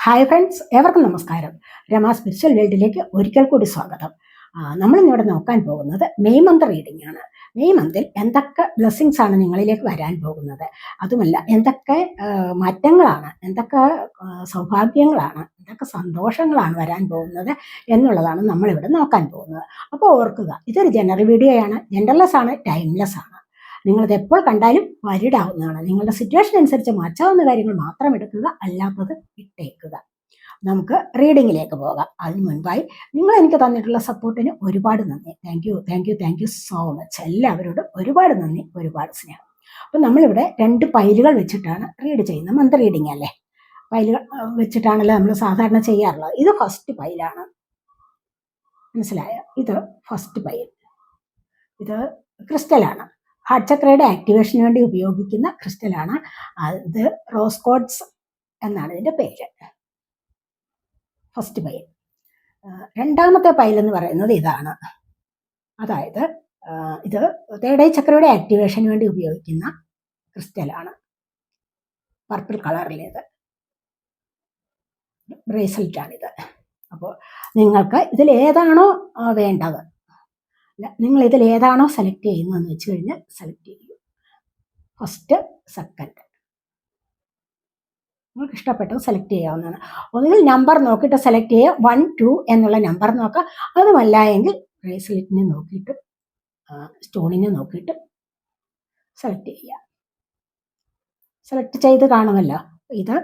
Hi friends, ഏവർക്കും നമസ്കാരം. Rama spiritual വേൾഡിലേക്ക് ഒരിക്കൽ കൂടി സ്വാഗതം. നമ്മളിന്നിവിടെ നോക്കാൻ പോകുന്നത് മെയ് മന്ത് റീഡിംഗ് ആണ്. മെയ് മന്തിൽ എന്തൊക്കെ ബ്ലെസ്സിങ്സ് ആണ് നിങ്ങളിലേക്ക് വരാൻ പോകുന്നത്, അതുമല്ല എന്തൊക്കെ മാറ്റങ്ങളാണ്, എന്തൊക്കെ സൗഭാഗ്യങ്ങളാണ്, എന്തൊക്കെ സന്തോഷങ്ങളാണ് വരാൻ പോകുന്നത് എന്നുള്ളതാണ് നമ്മളിവിടെ നോക്കാൻ പോകുന്നത്. അപ്പോൾ ഓർക്കുക, ഇതൊരു ജനറൽ വീഡിയോയാണ്, ജെൻഡർലെസ് ആണ്, ടൈംലെസ് ആണ്. നിങ്ങളിത് എപ്പോൾ കണ്ടാലും വരിടാവുന്നതാണ്. നിങ്ങളുടെ സിറ്റുവേഷൻ അനുസരിച്ച് മാറ്റാവുന്ന കാര്യങ്ങൾ മാത്രം എടുക്കുക, അല്ലാത്തത് ഇട്ടേക്കുക. നമുക്ക് റീഡിങ്ങിലേക്ക് പോകാം. അതിന് മുൻപായി നിങ്ങൾ എനിക്ക് തന്നിട്ടുള്ള സപ്പോർട്ടിന് ഒരുപാട് നന്ദി. Thank you so much. എല്ലാവരോടും ഒരുപാട് നന്ദി, ഒരുപാട് സ്നേഹം. അപ്പം നമ്മളിവിടെ 2 പൈലുകൾ വെച്ചിട്ടാണ് റീഡ് ചെയ്യുന്നത്. മന്ത് റീഡിംഗ് അല്ലേ, പൈലുകൾ വെച്ചിട്ടാണല്ലോ നമ്മൾ സാധാരണ ചെയ്യാറുള്ളത്. ഇത് ഫസ്റ്റ് പൈലാണ്, മനസ്സിലായോ? ഇത് ഫസ്റ്റ് പൈൽ. ഇത് ക്രിസ്റ്റലാണ്, ഹാർട്ട് ചക്രയുടെ ആക്ടിവേഷന് വേണ്ടി ഉപയോഗിക്കുന്ന ക്രിസ്റ്റലാണ്. ഇത് റോസ് ക്വാർട്സ് എന്നാണ് ഇതിൻ്റെ പേര്. First pile. രണ്ടാമത്തെ പൈൽ എന്ന് പറയുന്നത് ഇതാണ്. അതായത് ഇത് തേർഡ് ഐ ചക്രയുടെ ആക്ടിവേഷന് വേണ്ടി ഉപയോഗിക്കുന്ന ക്രിസ്റ്റലാണ്, പർപ്പിൾ കളറിലേത് ബ്രേസ്ലെറ്റാണിത്. അപ്പോൾ നിങ്ങൾക്ക് ഇതിലേതാണോ വേണ്ടത്, നിങ്ങൾ ഇതിൽ ഏതാണോ സെലക്ട് ചെയ്യുന്നതെന്ന് വെച്ച് കഴിഞ്ഞാൽ സെലക്ട് ചെയ്യൂ. ഫസ്റ്റ്, സെക്കൻഡ് നിങ്ങൾക്ക് ഇഷ്ടപ്പെട്ടത് സെലക്ട് ചെയ്യാവുന്നതാണ്. ഒന്നുകിൽ നമ്പർ നോക്കിയിട്ട് സെലക്ട് ചെയ്യുക, 1, 2 എന്നുള്ള നമ്പർ നോക്കുക. അതുമല്ല എങ്കിൽ ബ്രേസ്ലെറ്റിനെ നോക്കിയിട്ട്, സ്റ്റോണിനെ നോക്കിയിട്ട് സെലക്ട് ചെയ്യുക. സെലക്ട് ചെയ്ത് കാണുമല്ലോ. ഇത്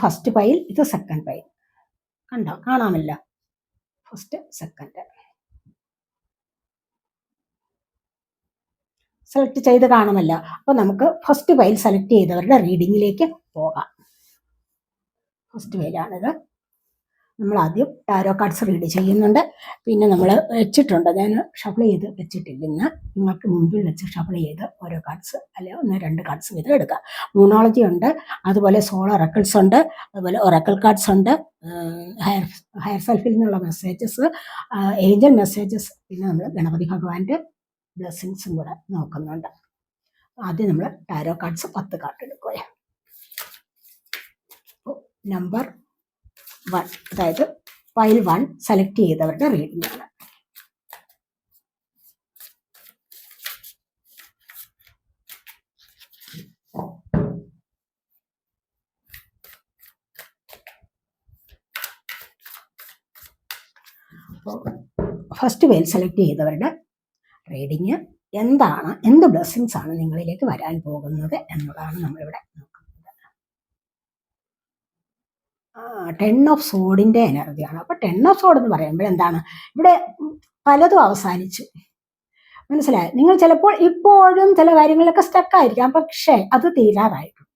ഫസ്റ്റ് പൈൽ, ഇത് സെക്കൻഡ് പൈൽ. കാണാമല്ലോ, ഫസ്റ്റ് സെക്കൻഡ്. സെലക്ട് ചെയ്ത് കാണുമല്ലോ. അപ്പോൾ നമുക്ക് ഫസ്റ്റ് പൈൽ സെലക്ട് ചെയ്തവരുടെ റീഡിങ്ങിലേക്ക് പോകാം. ഫസ്റ്റ് പൈലാണിത്. നമ്മൾ ആദ്യം ടാരോ കാർഡ്സ് റീഡ് ചെയ്യുന്നുണ്ട്. പിന്നെ നമ്മൾ വെച്ചിട്ടുണ്ട്, ഞാൻ ഷഫിൾ ചെയ്ത് വെച്ചിട്ടില്ല. ഇന്ന് നിങ്ങൾക്ക് മുമ്പിൽ വെച്ച് ഷഫിൾ ചെയ്ത് ഓരോ കാർഡ്സ്, അല്ലെങ്കിൽ 1-2 കാർഡ്സ് വീതം എടുക്കാം. മൂണോളജി ഉണ്ട്, അതുപോലെ സോളോ ഒറക്കിൾസ് ഉണ്ട്, അതുപോലെ ഒറക്കിൾ കാർഡ്സ് ഉണ്ട്, ഹയർ സെൽഫിൽ നിന്നുള്ള മെസ്സേജസ്, ഏഞ്ചൽ മെസ്സേജസ്, പിന്നെ നമ്മൾ ഗണപതി ഭഗവാന്റെ ബ്ലെസ്സിങ്സും കൂടെ നോക്കുന്നുണ്ട്. ആദ്യം നമ്മൾ ടാരോ കാർഡ്സ് 10 കാർഡ് എടുക്കുക. നമ്പർ 1, അതായത് പൈൽ 1 സെലക്ട് ചെയ്തവരുടെ റീഡിംഗ് ആണ്. അപ്പോൾ ഫസ്റ്റ് പൈൽ സെലക്ട് ചെയ്തവരുടെ റീഡിങ് എന്താണ്, എന്ത് ബ്ലെസ്സിങ്സ് ആണ് നിങ്ങളിലേക്ക് വരാൻ പോകുന്നത് എന്നുള്ളതാണ് നമ്മളിവിടെ നോക്കുന്നത്. 10 ഓഫ് സോഡിൻ്റെ എനർജിയാണ്. അപ്പോൾ 10 ഓഫ് സോഡ് എന്ന് പറയുമ്പോൾ എന്താണ്, ഇവിടെ പലതും അവസാനിച്ചു, മനസ്സിലായോ? നിങ്ങൾ ചിലപ്പോൾ ഇപ്പോഴും ചില കാര്യങ്ങളിലൊക്കെ സ്റ്റക്കായിരിക്കാം, പക്ഷേ അത് തീരാറായിട്ടുണ്ട്.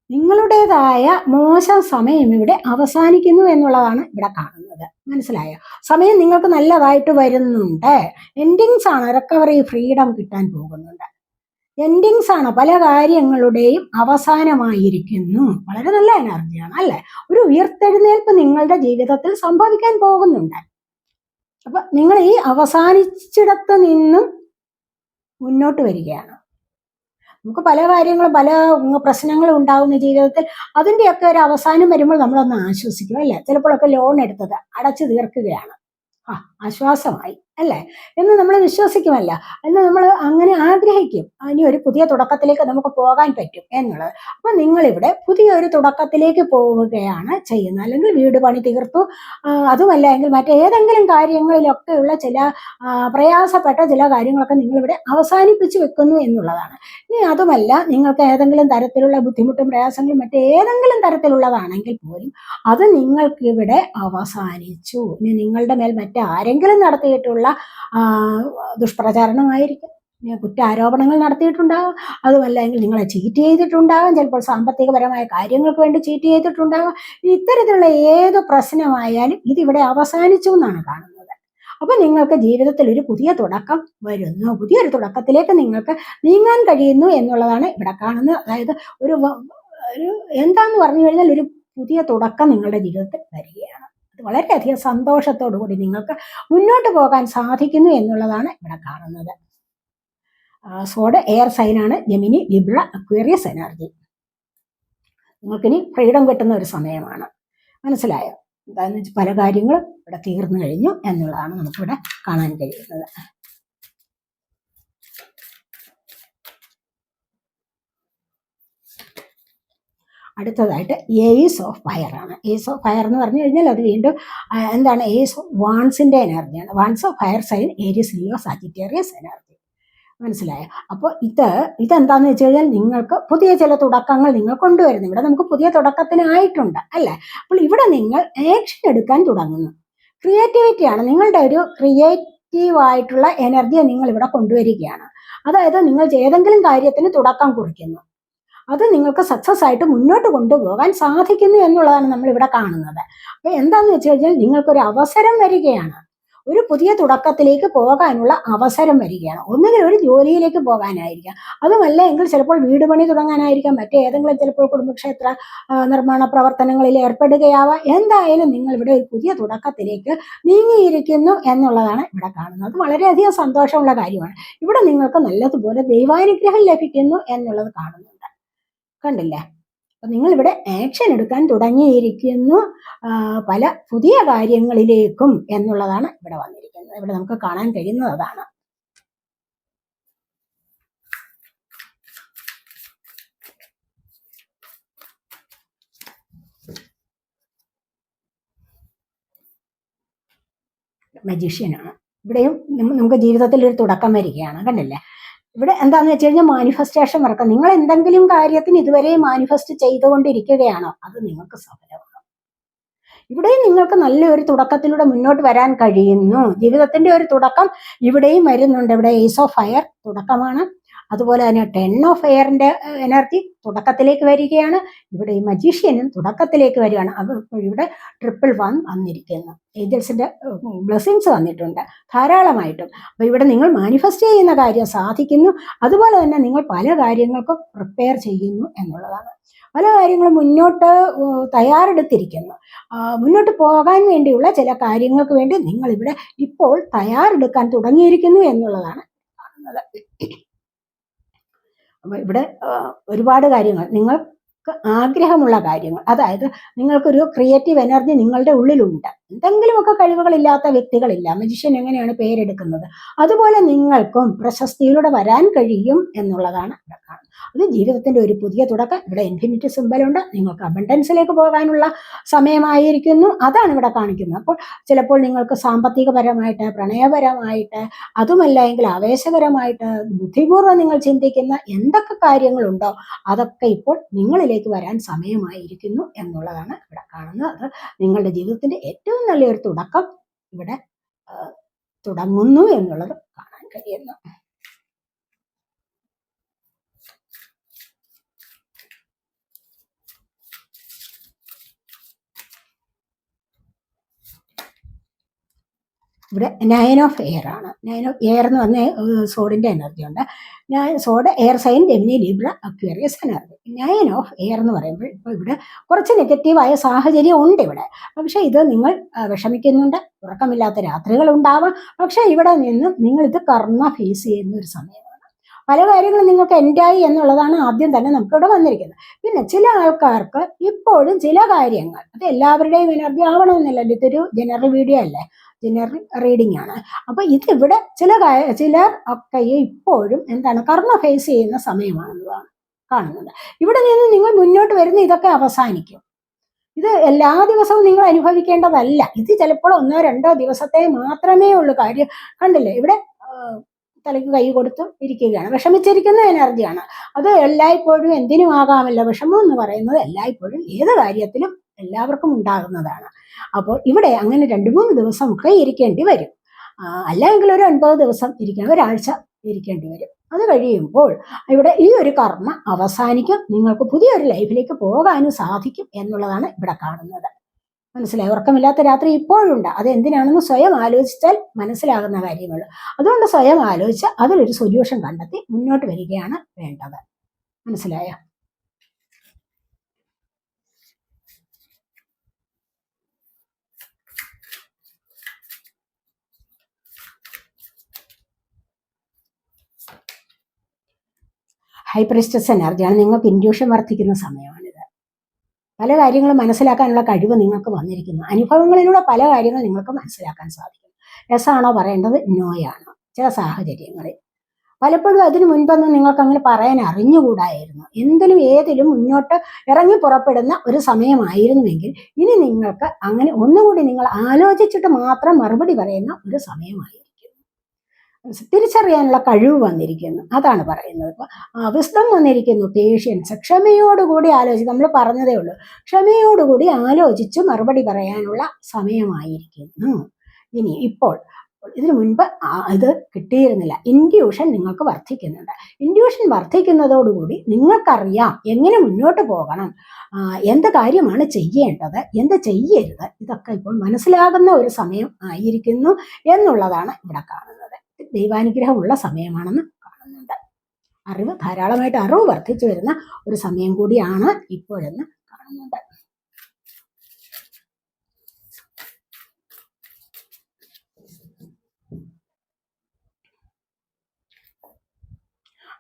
നിങ്ങളുടേതായ മോശം സമയം ഇവിടെ അവസാനിക്കുന്നു എന്നുള്ളതാണ് ഇവിടെ കാണുന്നത്, മനസ്സിലായോ? സമയം നിങ്ങൾക്ക് നല്ലതായിട്ട് വരുന്നുണ്ട്. എൻഡിങ്സ് ആണ്, റിക്കവറി, ഫ്രീഡം കിട്ടാൻ പോകുന്നുണ്ട്. എൻഡിങ്സ് ആണ്, പല കാര്യങ്ങളുടെയും അവസാനമായിരിക്കുന്നു. വളരെ നല്ല എനർജിയാണ് അല്ലേ? ഒരു ഉയർത്തെഴുന്നേൽപ്പ് നിങ്ങളുടെ ജീവിതത്തിൽ സംഭവിക്കാൻ പോകുന്നുണ്ട്. അപ്പൊ നിങ്ങൾ ഈ അവസാനിച്ചിടത്ത് നിന്നും മുന്നോട്ട് വരികയാണ്. നമുക്ക് പല കാര്യങ്ങളും, പല പ്രശ്നങ്ങളും ഉണ്ടാകുന്ന ജീവിതത്തിൽ, അതിൻ്റെയൊക്കെ ഒരു അവസാനം വരുമ്പോൾ നമ്മളൊന്ന് ആശ്വസിക്കും അല്ലേ? ചിലപ്പോഴൊക്കെ ലോൺ എടുത്തത് അടച്ചു തീർക്കുകയാണ്, ആശ്വാസമായി അല്ലേ എന്ന് നമ്മൾ വിശ്വസിക്കുമല്ല, എന്ന് നമ്മൾ അങ്ങനെ ആഗ്രഹിക്കും. ഇനി ഒരു പുതിയ തുടക്കത്തിലേക്ക് നമുക്ക് പോകാൻ പറ്റും എന്നുള്ളത്. അപ്പൊ നിങ്ങളിവിടെ പുതിയൊരു തുടക്കത്തിലേക്ക് പോവുകയാണ് ചെയ്യുന്നത്. അല്ലെങ്കിൽ വീട് പണി തീർത്തു, അതുമല്ല എങ്കിൽ മറ്റേതെങ്കിലും കാര്യങ്ങളിലൊക്കെയുള്ള ചില പ്രയാസപ്പെട്ട ചില കാര്യങ്ങളൊക്കെ നിങ്ങളിവിടെ അവസാനിപ്പിച്ചു വെക്കുന്നു എന്നുള്ളതാണ്. ഇനി അതുമല്ല, നിങ്ങൾക്ക് ഏതെങ്കിലും തരത്തിലുള്ള ബുദ്ധിമുട്ടും പ്രയാസങ്ങളും മറ്റേതെങ്കിലും തരത്തിലുള്ളതാണെങ്കിൽ പോലും അത് നിങ്ങൾക്കിവിടെ അവസാനിച്ചു. ഇനി നിങ്ങളുടെ മേൽ മറ്റാരെങ്കിലും നടത്തിയിട്ടുള്ള ദുഷ്പ്രചാരണമായിരിക്കും, കുറ്റാരോപണങ്ങൾ നടത്തിയിട്ടുണ്ടാകും, അതുമല്ല എങ്കിൽ നിങ്ങളെ ചീറ്റ് ചെയ്തിട്ടുണ്ടാകും, ചിലപ്പോൾ സാമ്പത്തികപരമായ കാര്യങ്ങൾക്ക് വേണ്ടി ചീറ്റ് ചെയ്തിട്ടുണ്ടാകും. ഇത്തരത്തിലുള്ള ഏത് പ്രശ്നമായാലും ഇതിവിടെ അവസാനിച്ചു എന്നാണ് കാണുന്നത്. അപ്പൊ നിങ്ങൾക്ക് ജീവിതത്തിൽ ഒരു പുതിയ തുടക്കം വരുന്നു, പുതിയൊരു തുടക്കത്തിലേക്ക് നിങ്ങൾക്ക് നീങ്ങാൻ കഴിയുന്നു എന്നുള്ളതാണ് ഇവിടെ കാണുന്നത്. അതായത് ഒരു എന്താന്ന് പറഞ്ഞു കഴിഞ്ഞാൽ ഒരു പുതിയ തുടക്കം നിങ്ങളുടെ ജീവിതത്തിൽ വരികയാണ്. അത് വളരെയധികം സന്തോഷത്തോടു കൂടി നിങ്ങൾക്ക് മുന്നോട്ട് പോകാൻ സാധിക്കുന്നു എന്നുള്ളതാണ് ഇവിടെ കാണുന്നത്. സോഡ് എയർ സൈനാണ്, ജെമിനി, ലിബ്ര, അക്വേറിയസ് എനർജി. നിങ്ങൾക്കിനി ഫ്രീഡം കിട്ടുന്ന ഒരു സമയമാണ്. മനസ്സിലായോ? എന്താണെന്ന് വെച്ചാൽ പല കാര്യങ്ങളും ഇവിടെ തീർന്നു കഴിഞ്ഞു എന്നുള്ളതാണ് നമുക്കിവിടെ കാണാൻ കഴിയുന്നത്. അടുത്തതായിട്ട് ഏസ് ഓഫ് ഫയർ ആണ്. ഏസ് ഓഫ് ഫയർ എന്ന് പറഞ്ഞു കഴിഞ്ഞാൽ അത് വീണ്ടും എന്താണ്, ഏസ് ഓഫ് വാൺസിന്റെ എനർജിയാണ്. Wands of fire sign Aries, Leo, Sagittarius energy. മനസ്സിലായോ? അപ്പോൾ ഇതെന്താന്ന് വെച്ച് കഴിഞ്ഞാൽ നിങ്ങൾക്ക് പുതിയ ചില തുടക്കങ്ങൾ നിങ്ങൾ കൊണ്ടുവരുന്നു. ഇവിടെ നമുക്ക് പുതിയ തുടക്കത്തിനായിട്ടുണ്ട് അല്ലേ? അപ്പോൾ ഇവിടെ നിങ്ങൾ ആക്ഷൻ എടുക്കാൻ തുടങ്ങുന്നു. ക്രിയേറ്റിവിറ്റിയാണ് നിങ്ങളുടെ ഒരു ക്രിയേറ്റീവായിട്ടുള്ള എനർജിയെ നിങ്ങൾ ഇവിടെ കൊണ്ടുവരികയാണ്. അതായത് നിങ്ങൾ ഏതെങ്കിലും കാര്യത്തിന് തുടക്കം കുറിക്കുന്നു, അത് നിങ്ങൾക്ക് സക്സസ് ആയിട്ട് മുന്നോട്ട് കൊണ്ടുപോകാൻ സാധിക്കുന്നു എന്നുള്ളതാണ് നമ്മൾ ഇവിടെ കാണുന്നത്. അപ്പൊ എന്താന്ന് വെച്ച് കഴിഞ്ഞാൽ നിങ്ങൾക്കൊരു അവസരം വരികയാണ്, ഒരു പുതിയ തുടക്കത്തിലേക്ക് പോകാനുള്ള അവസരം വരികയാണ്. ഒന്നുകിൽ ഒരു ജോലിയിലേക്ക് പോകാനായിരിക്കാം, അതുമല്ല എങ്കിൽ ചിലപ്പോൾ വീട് പണി തുടങ്ങാനായിരിക്കാം, മറ്റേതെങ്കിലും ചിലപ്പോൾ കുടുംബക്ഷേത്ര നിർമ്മാണ പ്രവർത്തനങ്ങളിൽ ഏർപ്പെടുകയാവാം. എന്തായാലും നിങ്ങൾ ഇവിടെ ഒരു പുതിയ തുടക്കത്തിലേക്ക് നീങ്ങിയിരിക്കുന്നു എന്നുള്ളതാണ് ഇവിടെ കാണുന്നത്. അത് വളരെയധികം സന്തോഷമുള്ള കാര്യമാണ്. ഇവിടെ നിങ്ങൾക്ക് നല്ലതുപോലെ ദൈവാനുഗ്രഹം ലഭിക്കുന്നു എന്നുള്ളത് കാണുന്നുണ്ട്. കണ്ടില്ലേ? അപ്പൊ നിങ്ങളിവിടെ ആക്ഷൻ എടുക്കാൻ തുടങ്ങിയിരിക്കുന്നു പല പുതിയ കാര്യങ്ങളിലേക്കും എന്നുള്ളതാണ് ഇവിടെ വന്നിരിക്കുന്നത്. ഇവിടെ നമുക്ക് കാണാൻ കഴിയുന്നത് അതാണ്. മജീഷ്യനാണ്. ഇവിടെയും നമുക്ക് ജീവിതത്തിൽ ഒരു തുടക്കം വരികയാണ്. കണ്ടില്ലേ? ഇവിടെ എന്താന്ന് വെച്ച് കഴിഞ്ഞാൽ മാനിഫെസ്റ്റേഷൻ വർക്ക്. നിങ്ങൾ എന്തെങ്കിലും കാര്യത്തിന് ഇതുവരെ മാനിഫെസ്റ്റ് ചെയ്തുകൊണ്ടിരിക്കുകയാണോ, അത് നിങ്ങൾക്ക് സഫലമാണ്. ഇവിടെയും നിങ്ങൾക്ക് നല്ലൊരു തുടക്കത്തിലൂടെ മുന്നോട്ട് വരാൻ കഴിയുന്നു. ജീവിതത്തിന്റെ ഒരു തുടക്കം ഇവിടെയും വരുന്നുണ്ട്. ഇവിടെ ഏസ് ഓഫ് ഫയർ തുടക്കമാണ്, അതുപോലെ തന്നെ 10 ഓഫ് എയറിന്റെ എനർജി തുടക്കത്തിലേക്ക് വരികയാണ്. ഇവിടെ ഈ മജീഷ്യനും തുടക്കത്തിലേക്ക് വരികയാണ്. അത് ഇവിടെ 111 വന്നിരിക്കുന്നു. ഏഞ്ചൽസിന്റെ ബ്ലെസ്സിങ്സ് വന്നിട്ടുണ്ട് ധാരാളമായിട്ടും. അപ്പൊ ഇവിടെ നിങ്ങൾ മാനിഫെസ്റ്റ് ചെയ്യുന്ന കാര്യം സാധിക്കുന്നു, അതുപോലെ തന്നെ നിങ്ങൾ പല കാര്യങ്ങൾക്കും പ്രിപ്പയർ ചെയ്യുന്നു എന്നുള്ളതാണ്. പല കാര്യങ്ങളും മുന്നോട്ട് തയ്യാറെടുത്തിരിക്കുന്നു. മുന്നോട്ട് പോകാൻ വേണ്ടിയുള്ള ചില കാര്യങ്ങൾക്ക് വേണ്ടി നിങ്ങൾ ഇവിടെ ഇപ്പോൾ തയ്യാറെടുക്കാൻ തുടങ്ങിയിരിക്കുന്നു എന്നുള്ളതാണ് കാണുന്നത്. അപ്പൊ ഇവിടെ ഒരുപാട് കാര്യങ്ങൾ, നിങ്ങൾക്ക് ആഗ്രഹമുള്ള കാര്യങ്ങൾ, അതായത് നിങ്ങൾക്കൊരു ക്രിയേറ്റീവ് എനർജി നിങ്ങളുടെ ഉള്ളിലുണ്ട്. എന്തെങ്കിലുമൊക്കെ കഴിവുകളില്ലാത്ത വ്യക്തികളില്ല. മജീഷ്യൻ എങ്ങനെയാണ് പേരെടുക്കുന്നത്, അതുപോലെ നിങ്ങൾക്കും പ്രശസ്തിയിലൂടെ വരാൻ കഴിയും എന്നുള്ളതാണ് ഇവിടെ കാണുന്നത്. അത് ജീവിതത്തിന്റെ ഒരു പുതിയ തുടക്കം. ഇവിടെ ഇൻഫിനിറ്റി സിമ്പലുണ്ട്. നിങ്ങൾക്ക് അബണ്ടൻസിലേക്ക് പോകാനുള്ള സമയമായിരിക്കുന്നു, അതാണ് ഇവിടെ കാണിക്കുന്നത്. അപ്പോൾ ചിലപ്പോൾ നിങ്ങൾക്ക് സാമ്പത്തികപരമായിട്ട്, പ്രണയപരമായിട്ട്, അതുമല്ല എങ്കിൽ ആവേശകരമായിട്ട്, ബുദ്ധിപൂർവ്വം നിങ്ങൾ ചിന്തിക്കുന്ന എന്തൊക്കെ കാര്യങ്ങളുണ്ടോ അതൊക്കെ ഇപ്പോൾ നിങ്ങളിലേക്ക് വരാൻ സമയമായിരിക്കുന്നു എന്നുള്ളതാണ് ഇവിടെ കാണുന്നത്. അത് നിങ്ങളുടെ ജീവിതത്തിന്റെ ഏറ്റവും നല്ലൊരു തുടക്കം ഇവിടെ തുടങ്ങുന്നു എന്നുള്ളത് കാണാൻ കഴിയുന്നു. ഇവിടെ 9 ഓഫ് എയർ ആണ്. 9 ഓഫ് എയർ എന്ന് പറഞ്ഞാൽ സോഡിന്റെ എനർജി ഉണ്ട്. Sword, air sign, Gemini, Libra, Aquarius energy. 9 of air എന്ന് പറയുമ്പോൾ ഇപ്പോൾ ഇവിടെ കുറച്ച് നെഗറ്റീവായ സാഹചര്യം ഉണ്ട് ഇവിടെ. പക്ഷെ ഇത് നിങ്ങൾ വിഷമിക്കുന്നുണ്ട്, ഉറക്കമില്ലാത്ത രാത്രികൾ ഉണ്ടാവാം. പക്ഷെ ഇവിടെ നിന്ന് നിങ്ങൾ ഇത് കർമ്മ ഫേസ് ചെയ്യുന്ന ഒരു സമയമാണ്. പല കാര്യങ്ങളും നിങ്ങൾക്ക് എൻഡായി എന്നുള്ളതാണ് ആദ്യം തന്നെ നമുക്കിവിടെ വന്നിരിക്കുന്നത്. പിന്നെ ചില ആൾക്കാർക്ക് ഇപ്പോഴും ചില കാര്യങ്ങൾ, അത് എല്ലാവരുടെയും എനർജി ആവണമെന്നില്ലല്ലോ, ഇതൊരു ജനറൽ വീഡിയോ അല്ലേ, ജനറൽ റീഡിംഗ് ആണ്. അപ്പൊ ഇതിവിടെ ചിലർ ഒക്കെ ഇപ്പോഴും എന്താണ് കർമ്മ ഫേസ് ചെയ്യുന്ന സമയമാണെന്നതാണ് കാണുന്നത്. ഇവിടെ നിന്ന് നിങ്ങൾ മുന്നോട്ട് വരുന്ന ഇതൊക്കെ അവസാനിക്കും. ഇത് എല്ലാ ദിവസവും നിങ്ങൾ അനുഭവിക്കേണ്ടതല്ല. ഇത് ചിലപ്പോൾ 1-2 ദിവസത്തെ മാത്രമേ ഉള്ളൂ. കാര്യം കണ്ടില്ലേ, ഇവിടെ തലയ്ക്ക് കൈ കൊടുത്ത് ഇരിക്കുകയാണ്, വിഷമിച്ചിരിക്കുന്ന എനർജിയാണ്. അത് എല്ലായ്പ്പോഴും എന്തിനും ആകാമല്ലോ. വിഷമം എന്ന് പറയുന്നത് എല്ലായ്പ്പോഴും ഏത് കാര്യത്തിലും എല്ലാവർക്കും ഉണ്ടാകുന്നതാണ്. അപ്പോൾ ഇവിടെ അങ്ങനെ 2-3 ദിവസം ഒക്കെ ഇരിക്കേണ്ടി വരും. അല്ലെങ്കിൽ ഒരു 9 ദിവസം ഇരിക്കണം, ഒരാഴ്ച ഇരിക്കേണ്ടി വരും. അത് കഴിയുമ്പോൾ ഇവിടെ ഈ ഒരു കർമ്മ അവസാനിക്കും, നിങ്ങൾക്ക് പുതിയൊരു ലൈഫിലേക്ക് പോകാനും സാധിക്കും എന്നുള്ളതാണ് ഇവിടെ കാണുന്നത്. മനസ്സിലായി? ഉറക്കമില്ലാത്ത രാത്രി ഇപ്പോഴുണ്ട്. അത് എന്തിനാണെന്ന് സ്വയം ആലോചിച്ചാൽ മനസ്സിലാകുന്ന കാര്യമുള്ളൂ. അതുകൊണ്ട് സ്വയം ആലോചിച്ച് അതിലൊരു സൊല്യൂഷൻ കണ്ടെത്തി മുന്നോട്ട് വരികയാണ് വേണ്ടത്. മനസ്സിലായോ? ഹൈ പ്രീസ്റ്റസ് എനർജിയാണ്. നിങ്ങൾക്ക് ഇൻഡ്യൂഷൻ വർദ്ധിക്കുന്ന സമയമാണിത്. പല കാര്യങ്ങളും മനസ്സിലാക്കാനുള്ള കഴിവ് നിങ്ങൾക്ക് വന്നിരിക്കുന്നു. അനുഭവങ്ങളിലൂടെ പല കാര്യങ്ങൾ നിങ്ങൾക്ക് മനസ്സിലാക്കാൻ സാധിക്കും. യെസാണോ പറയേണ്ടത്, നോയാണോ ചില സാഹചര്യങ്ങളിൽ. പലപ്പോഴും അതിനു മുൻപൊന്നും നിങ്ങൾക്ക് അങ്ങനെ പറയാൻ അറിഞ്ഞുകൂടായിരുന്നു. എന്തിലും ഏതിലും മുന്നോട്ട് ഇറങ്ങി പുറപ്പെടുന്ന ഒരു സമയമായിരുന്നുവെങ്കിൽ ഇനി നിങ്ങൾക്ക് അങ്ങനെ ഒന്നുകൂടി നിങ്ങൾ ആലോചിച്ചിട്ട് മാത്രം മറുപടി പറയുന്ന ഒരു സമയമായിരിക്കും. തിരിച്ചറിയാനുള്ള കഴിവ് വന്നിരിക്കുന്നു, അതാണ് പറയുന്നത്. ഇപ്പൊ വിസ്ഡം വന്നിരിക്കുന്നു, പേഷ്യൻസ്, ക്ഷമയോടുകൂടി ആലോചിച്ച്, നമ്മൾ പറഞ്ഞതേ ഉള്ളൂ, ക്ഷമയോടുകൂടി ആലോചിച്ച് മറുപടി പറയാനുള്ള സമയമായിരിക്കുന്നു. ഇനി ഇപ്പോൾ ഇതിനു മുൻപ് ഇത് കിട്ടിയിരുന്നില്ല. ഇൻഡ്യൂഷൻ നിങ്ങൾക്ക് വർദ്ധിക്കുന്നുണ്ട്. ഇൻഡ്യൂഷൻ വർദ്ധിക്കുന്നതോടുകൂടി നിങ്ങൾക്കറിയാം എങ്ങനെ മുന്നോട്ട് പോകണം, എന്ത് കാര്യമാണ് ചെയ്യേണ്ടത്, എന്ത് ചെയ്യരുത്, ഇതൊക്കെ ഇപ്പോൾ മനസ്സിലാകുന്ന ഒരു സമയം ആയിരിക്കുന്നു എന്നുള്ളതാണ് ഇവിടെ കാണുന്നത്. ദൈവാനുഗ്രഹമുള്ള സമയമാണെന്ന് കാണുന്നുണ്ട്. ധാരാളമായിട്ട് അറിവ് വർദ്ധിച്ചു വരുന്ന ഒരു സമയം കൂടിയാണ് ഇപ്പോഴെന്ന് കാണുന്നുണ്ട്.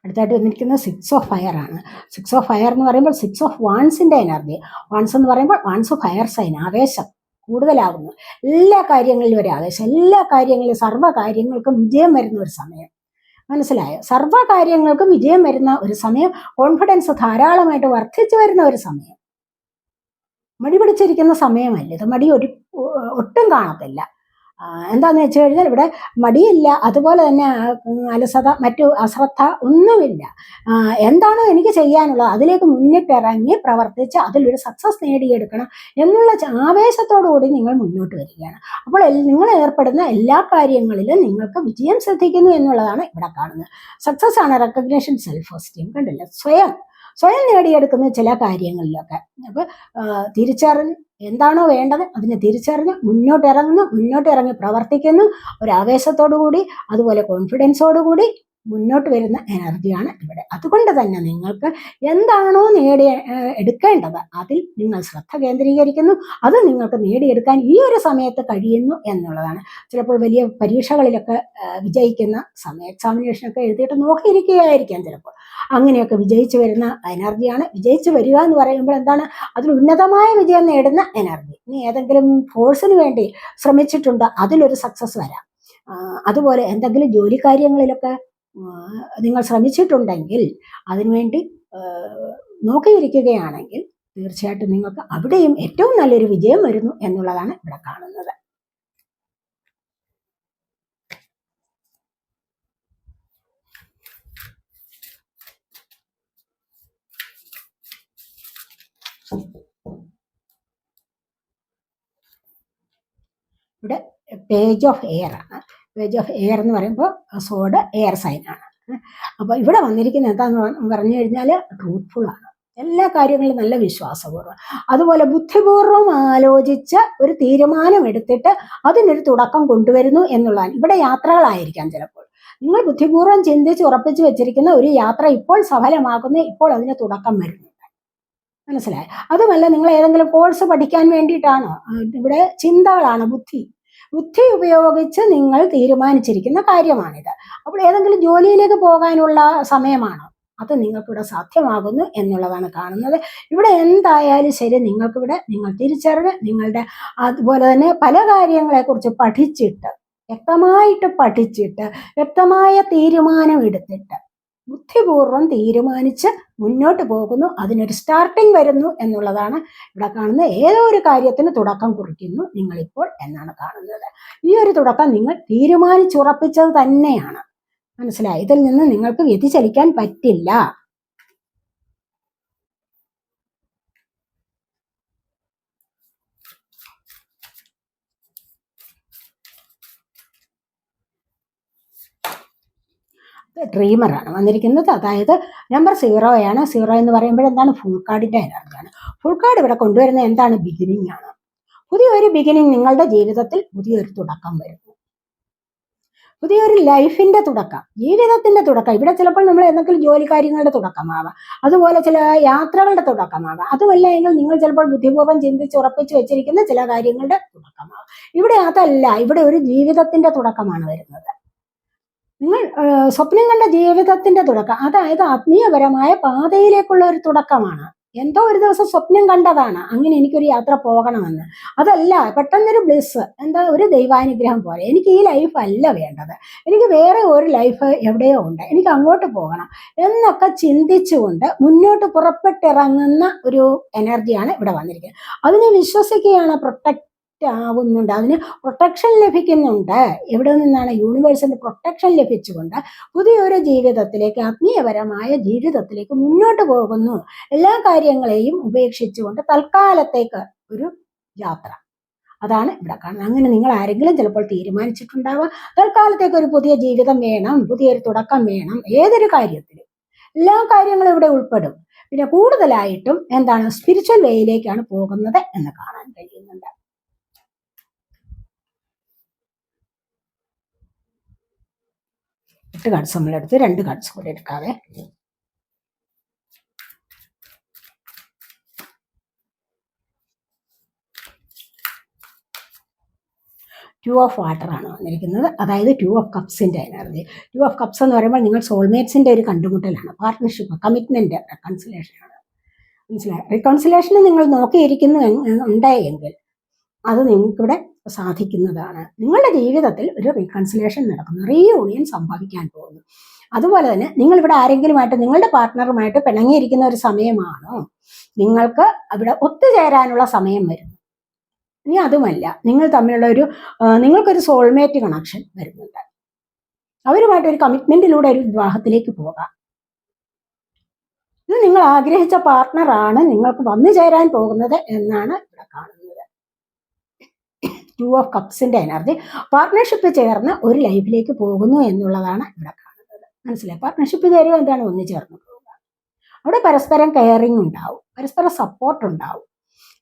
അടുത്തായിട്ട് വന്നിരിക്കുന്നത് 6 ഓഫ് ഫയർ ആണ്. 6 ഓഫ് ഫയർ എന്ന് പറയുമ്പോൾ 6 ഓഫ് വാൺസിന്റെ എനർജി. വാൺസ് എന്ന് പറയുമ്പോൾ വാൺസ് ഫയർ സൈൻ, ആവേശം കൂടുതലാകുന്നു. എല്ലാ കാര്യങ്ങളിലും ഒരു ആവേശം, എല്ലാ കാര്യങ്ങളിലും സർവ്വ കാര്യങ്ങൾക്കും വിജയം വരുന്ന ഒരു സമയം. മനസ്സിലായോ? സർവ്വ കാര്യങ്ങൾക്കും വിജയം വരുന്ന ഒരു സമയം, കോൺഫിഡൻസ് ധാരാളമായിട്ട് വർദ്ധിച്ചു വരുന്ന ഒരു സമയം. മടി പിടിച്ചിരിക്കുന്ന സമയമല്ല ഇത്. മടി ഒട്ടും കാണത്തില്ല. എന്താന്ന് വെച്ച് കഴിഞ്ഞാൽ ഇവിടെ മടിയില്ല, അതുപോലെ തന്നെ അലസത, മറ്റു അശ്രദ്ധ ഒന്നുമില്ല. എന്താണോ എനിക്ക് ചെയ്യാനുള്ളത് അതിലേക്ക് മുന്നിട്ടിറങ്ങി പ്രവർത്തിച്ച് അതിലൊരു സക്സസ് നേടിയെടുക്കണം എന്നുള്ള ആവേശത്തോടു കൂടി നിങ്ങൾ മുന്നോട്ട് വരികയാണ്. അപ്പോൾ നിങ്ങൾ ഏർപ്പെടുന്ന എല്ലാ കാര്യങ്ങളിലും നിങ്ങൾക്ക് വിജയം ശ്രദ്ധിക്കുന്നു എന്നുള്ളതാണ് ഇവിടെ കാണുന്നത്. സക്സസ് ആണ്, റെക്കഗ്നേഷൻ, സെൽഫ് എസ്റ്റീം. കണ്ടില്ല, സ്വയം നേടിയെടുക്കുന്ന ചില കാര്യങ്ങളിലൊക്കെ. അപ്പോൾ തിരിച്ചറിഞ്ഞ് എന്താണോ വേണ്ടത് അതിനെ തിരിച്ചറിഞ്ഞ് മുന്നോട്ടിറങ്ങി പ്രവർത്തിക്കുന്നു ഒരു ആവേശത്തോടു കൂടി, അതുപോലെ കോൺഫിഡൻസോടുകൂടി മുന്നോട്ട് വരുന്ന എനർജിയാണ് ഇവിടെ. അതുകൊണ്ട് തന്നെ നിങ്ങൾക്ക് എന്താണോ എടുക്കേണ്ടത് അതിൽ നിങ്ങൾ ശ്രദ്ധ കേന്ദ്രീകരിക്കുന്നു, അത് നിങ്ങൾക്ക് നേടിയെടുക്കാൻ ഈ ഒരു സമയത്ത് കഴിയുന്നു എന്നുള്ളതാണ്. ചിലപ്പോൾ വലിയ പരീക്ഷകളിലൊക്കെ വിജയിക്കുന്ന സമയം, എക്സാമിനേഷനൊക്കെ എഴുതിയിട്ട് നോക്കിയിരിക്കുകയായിരിക്കാം ചിലപ്പോൾ. അങ്ങനെയൊക്കെ വിജയിച്ചു വരുന്ന എനർജിയാണ്. വിജയിച്ചു വരിക എന്ന് പറയുമ്പോൾ എന്താണ്, അതിൽ ഉന്നതമായ വിജയം നേടുന്ന എനർജി. ഇനി ഏതെങ്കിലും കോഴ്സിന് വേണ്ടി ശ്രമിച്ചിട്ടുണ്ട്, അതിലൊരു സക്സസ് വരാം. അതുപോലെ എന്തെങ്കിലും ജോലി കാര്യങ്ങളിലൊക്കെ നിങ്ങൾ ശ്രമിച്ചിട്ടുണ്ടെങ്കിൽ അതിനുവേണ്ടി നോക്കിയിരിക്കുകയാണെങ്കിൽ തീർച്ചയായിട്ടും നിങ്ങൾക്ക് അവിടെയും ഏറ്റവും നല്ലൊരു വിജയം വരുന്നു എന്നുള്ളതാണ് ഇവിടെ കാണുന്നത്. ഇവിടെ പേജ് ഓഫ് എയർ ആണ്. പേജ് ഓഫ് എയർ എന്ന് പറയുമ്പോൾ സോഡ് എയർ സൈൻ ആണ്. അപ്പോൾ ഇവിടെ വന്നിരിക്കുന്ന എന്താന്ന് പറഞ്ഞു കഴിഞ്ഞാൽ ട്രൂത്ത്ഫുൾ ആണ്, എല്ലാ കാര്യങ്ങളിലും നല്ല വിശ്വാസപൂർവ്വം, അതുപോലെ ബുദ്ധിപൂർവ്വം ആലോചിച്ച് ഒരു തീരുമാനം എടുത്തിട്ട് അതിനൊരു തുടക്കം കൊണ്ടുവരുന്നു എന്നുള്ളതാണ്. ഇവിടെ യാത്രകളായിരിക്കാം ചിലപ്പോൾ. നിങ്ങൾ ബുദ്ധിപൂർവ്വം ചിന്തിച്ച് ഉറപ്പിച്ച് വെച്ചിരിക്കുന്ന ഒരു യാത്ര ഇപ്പോൾ സഫലമാകുന്ന, ഇപ്പോൾ അതിന് തുടക്കം വരുന്നുണ്ട്. മനസ്സിലായി? അതുമല്ല, നിങ്ങൾ ഏതെങ്കിലും കോഴ്സ് പഠിക്കാൻ വേണ്ടിയിട്ടാണോ, ഇവിടെ ചിന്തകളാണ്, ബുദ്ധി ഉപയോഗിച്ച് നിങ്ങൾ തീരുമാനിച്ചിരിക്കുന്ന കാര്യമാണിത്. അപ്പോൾ ഏതെങ്കിലും ജോലിയിലേക്ക് പോകാനുള്ള സമയമാണോ, അത് നിങ്ങൾക്കിവിടെ സാധ്യമാകുന്നു എന്നുള്ളതാണ് കാണുന്നത്. ഇവിടെ എന്തായാലും ശരി, നിങ്ങൾക്കിവിടെ നിങ്ങൾ തിരിച്ചറിഞ്ഞ് നിങ്ങളുടെ അതുപോലെ തന്നെ പല കാര്യങ്ങളെക്കുറിച്ച് പഠിച്ചിട്ട് വ്യക്തമായ തീരുമാനം എടുത്തിട്ട് ബുദ്ധിപൂർവ്വം തീരുമാനിച്ച് മുന്നോട്ട് പോകുന്നു. അതിനൊരു സ്റ്റാർട്ടിങ് വരുന്നു എന്നുള്ളതാണ് ഇവിടെ കാണുന്നത്. ഏതോ ഒരു കാര്യത്തിന് തുടക്കം കുറിക്കുന്നു നിങ്ങളിപ്പോൾ എന്നാണ് കാണുന്നത്. ഈ ഒരു തുടക്കം നിങ്ങൾ തീരുമാനിച്ചുറപ്പിച്ചത് തന്നെയാണ്. മനസ്സിലായി? ഇതിൽ നിന്ന് നിങ്ങൾക്ക് വ്യതിചലിക്കാൻ പറ്റില്ല. ഡ്രീമറാണ് വന്നിരിക്കുന്നത്. അതായത് നമ്പർ 0 ആണ്. 0 എന്ന് പറയുമ്പോൾ എന്താണ്, ഫുൾ കാർഡിന്റെ എനർജിയാണ്. ഫുൾ കാർഡ് ഇവിടെ കൊണ്ടുവരുന്നത് എന്താണ്, ബിഗിനിങ് ആണ്. പുതിയൊരു ബിഗിനിങ്, നിങ്ങളുടെ ജീവിതത്തിൽ പുതിയൊരു തുടക്കം വരുന്നു, പുതിയൊരു ലൈഫിന്റെ തുടക്കം, ജീവിതത്തിന്റെ തുടക്കം. ഇവിടെ ചിലപ്പോൾ നമ്മൾ എന്തെങ്കിലും ജോലി കാര്യങ്ങളുടെ തുടക്കമാകാം, അതുപോലെ ചില യാത്രകളുടെ തുടക്കമാകാം, അതുമല്ല എങ്കിൽ നിങ്ങൾ ചിലപ്പോൾ ബുദ്ധിപൂർവ്വം ചിന്തിച്ച് ഉറപ്പിച്ച് വെച്ചിരിക്കുന്ന ചില കാര്യങ്ങളുടെ തുടക്കമാകാം. ഇവിടെ അതല്ല, ഇവിടെ ഒരു ജീവിതത്തിന്റെ തുടക്കമാണ് വരുന്നത്. നിങ്ങൾ സ്വപ്നം കണ്ട ജീവിതത്തിന്റെ തുടക്കം, അതായത് ആത്മീയപരമായ പാതയിലേക്കുള്ള ഒരു തുടക്കമാണ്. എന്തോ ഒരു ദിവസം സ്വപ്നം കണ്ടതാണ് അങ്ങനെ എനിക്കൊരു യാത്ര പോകണമെന്ന്. അതല്ല പെട്ടെന്നൊരു ബ്ലിസ്, എന്താ ഒരു ദൈവാനുഗ്രഹം പോലെ. എനിക്ക് ഈ ലൈഫ് അല്ല വേണ്ടത്, എനിക്ക് വേറെ ഒരു ലൈഫ് എവിടെയോ ഉണ്ട്, എനിക്ക് അങ്ങോട്ട് പോകണം എന്നൊക്കെ ചിന്തിച്ചുകൊണ്ട് മുന്നോട്ട് പുറപ്പെട്ടിറങ്ങുന്ന ഒരു എനർജിയാണ് ഇവിടെ വന്നിരിക്കുന്നത്. അതിനെ വിശ്വസിക്കുകയാണ്, പ്രൊട്ടക്റ്റ് ആവുന്നുണ്ട്, അതിന് പ്രൊട്ടക്ഷൻ ലഭിക്കുന്നുണ്ട്. എവിടെ നിന്നാണ്? യൂണിവേഴ്സിന്റെ പ്രൊട്ടക്ഷൻ ലഭിച്ചുകൊണ്ട് പുതിയൊരു ജീവിതത്തിലേക്ക്, ആത്മീയപരമായ ജീവിതത്തിലേക്ക് മുന്നോട്ട് പോകുന്നു. എല്ലാ കാര്യങ്ങളെയും ഉപേക്ഷിച്ചുകൊണ്ട് തൽക്കാലത്തേക്ക് ഒരു യാത്ര, അതാണ് ഇവിടെ കാണുന്നത്. അങ്ങനെ നിങ്ങൾ ആരെങ്കിലും ചിലപ്പോൾ തീരുമാനിച്ചിട്ടുണ്ടാവാം, തൽക്കാലത്തേക്ക് ഒരു പുതിയ ജീവിതം വേണം, പുതിയൊരു തുടക്കം വേണം. ഏതൊരു കാര്യത്തിലും എല്ലാ കാര്യങ്ങളും ഇവിടെ ഉൾപ്പെടും. പിന്നെ കൂടുതലായിട്ടും എന്താണ്, സ്പിരിച്വൽ വേയിലേക്കാണ് പോകുന്നത് എന്ന് കാണാൻ കഴിയുന്നുണ്ട്. എട്ട് കാർഡ്സ് നമ്മളെടുത്ത് 2 കാർഡ്സ് കൂടെ എടുക്കാതെ. ടു ഓഫ് വാട്ടർ ആണ് വന്നിരിക്കുന്നത്, അതായത് 2 ഓഫ് കപ്സിന്റെ എനർജി. 2 ഓഫ് കപ്സ് എന്ന് പറയുമ്പോൾ നിങ്ങൾ സോൾമേറ്റ്സിന്റെ ഒരു കണ്ടുമുട്ടലാണ്, പാർട്ട്ണർഷിപ്പ്, കമ്മിറ്റ്മെന്റ്, റെക്കൺസിലേഷൻ ആണ്. മനസ്സിലായി? റെക്കൺസിലേഷന് നിങ്ങൾ നോക്കിയിരിക്കുന്നു ഉണ്ടായെങ്കിൽ അത് നിങ്ങൾക്കിവിടെ സാധിക്കുന്നതാണ്. നിങ്ങളുടെ ജീവിതത്തിൽ ഒരു റീകൺസിലേഷൻ നടക്കുന്നു, റീയൂണിയൻ സംഭവിക്കാൻ പോകുന്നു. അതുപോലെ തന്നെ നിങ്ങൾ ഇവിടെ ആരെങ്കിലുമായിട്ട്, നിങ്ങളുടെ പാർട്ട്ണറുമായിട്ട് പിണങ്ങിയിരിക്കുന്ന ഒരു സമയമാണോ, നിങ്ങൾക്ക് അവിടെ ഒത്തുചേരാനുള്ള സമയം വരുന്നു. ഇനി അതുമല്ല, നിങ്ങൾ തമ്മിലുള്ള നിങ്ങൾക്കൊരു സോൾമേറ്റ് കണക്ഷൻ വരുന്നുണ്ട്, അവരുമായിട്ടൊരു കമ്മിറ്റ്മെന്റിലൂടെ ഒരു വിവാഹത്തിലേക്ക് പോകാം. ഇത് നിങ്ങൾ ആഗ്രഹിച്ച പാർട്ട്ണറാണ് നിങ്ങൾക്ക് വന്നു ചേരാൻ പോകുന്നത് എന്നാണ് ഇവിടെ കാണുന്നത്. 2 ഓഫ് കപ്സിന്റെ എനർജി പാർട്ട്ണർഷിപ്പ് ചേർന്ന് ഒരു ലൈഫിലേക്ക് പോകുന്നു എന്നുള്ളതാണ് ഇവിടെ കാണുന്നത്. മനസ്സിലായി? പാർട്ട്ണർഷിപ്പ് ചേരുക എന്താണ്? ഒന്നു ചേർന്ന് പോവുക. അവിടെ പരസ്പരം കെയറിങ് ഉണ്ടാവും, പരസ്പരം സപ്പോർട്ട് ഉണ്ടാവും.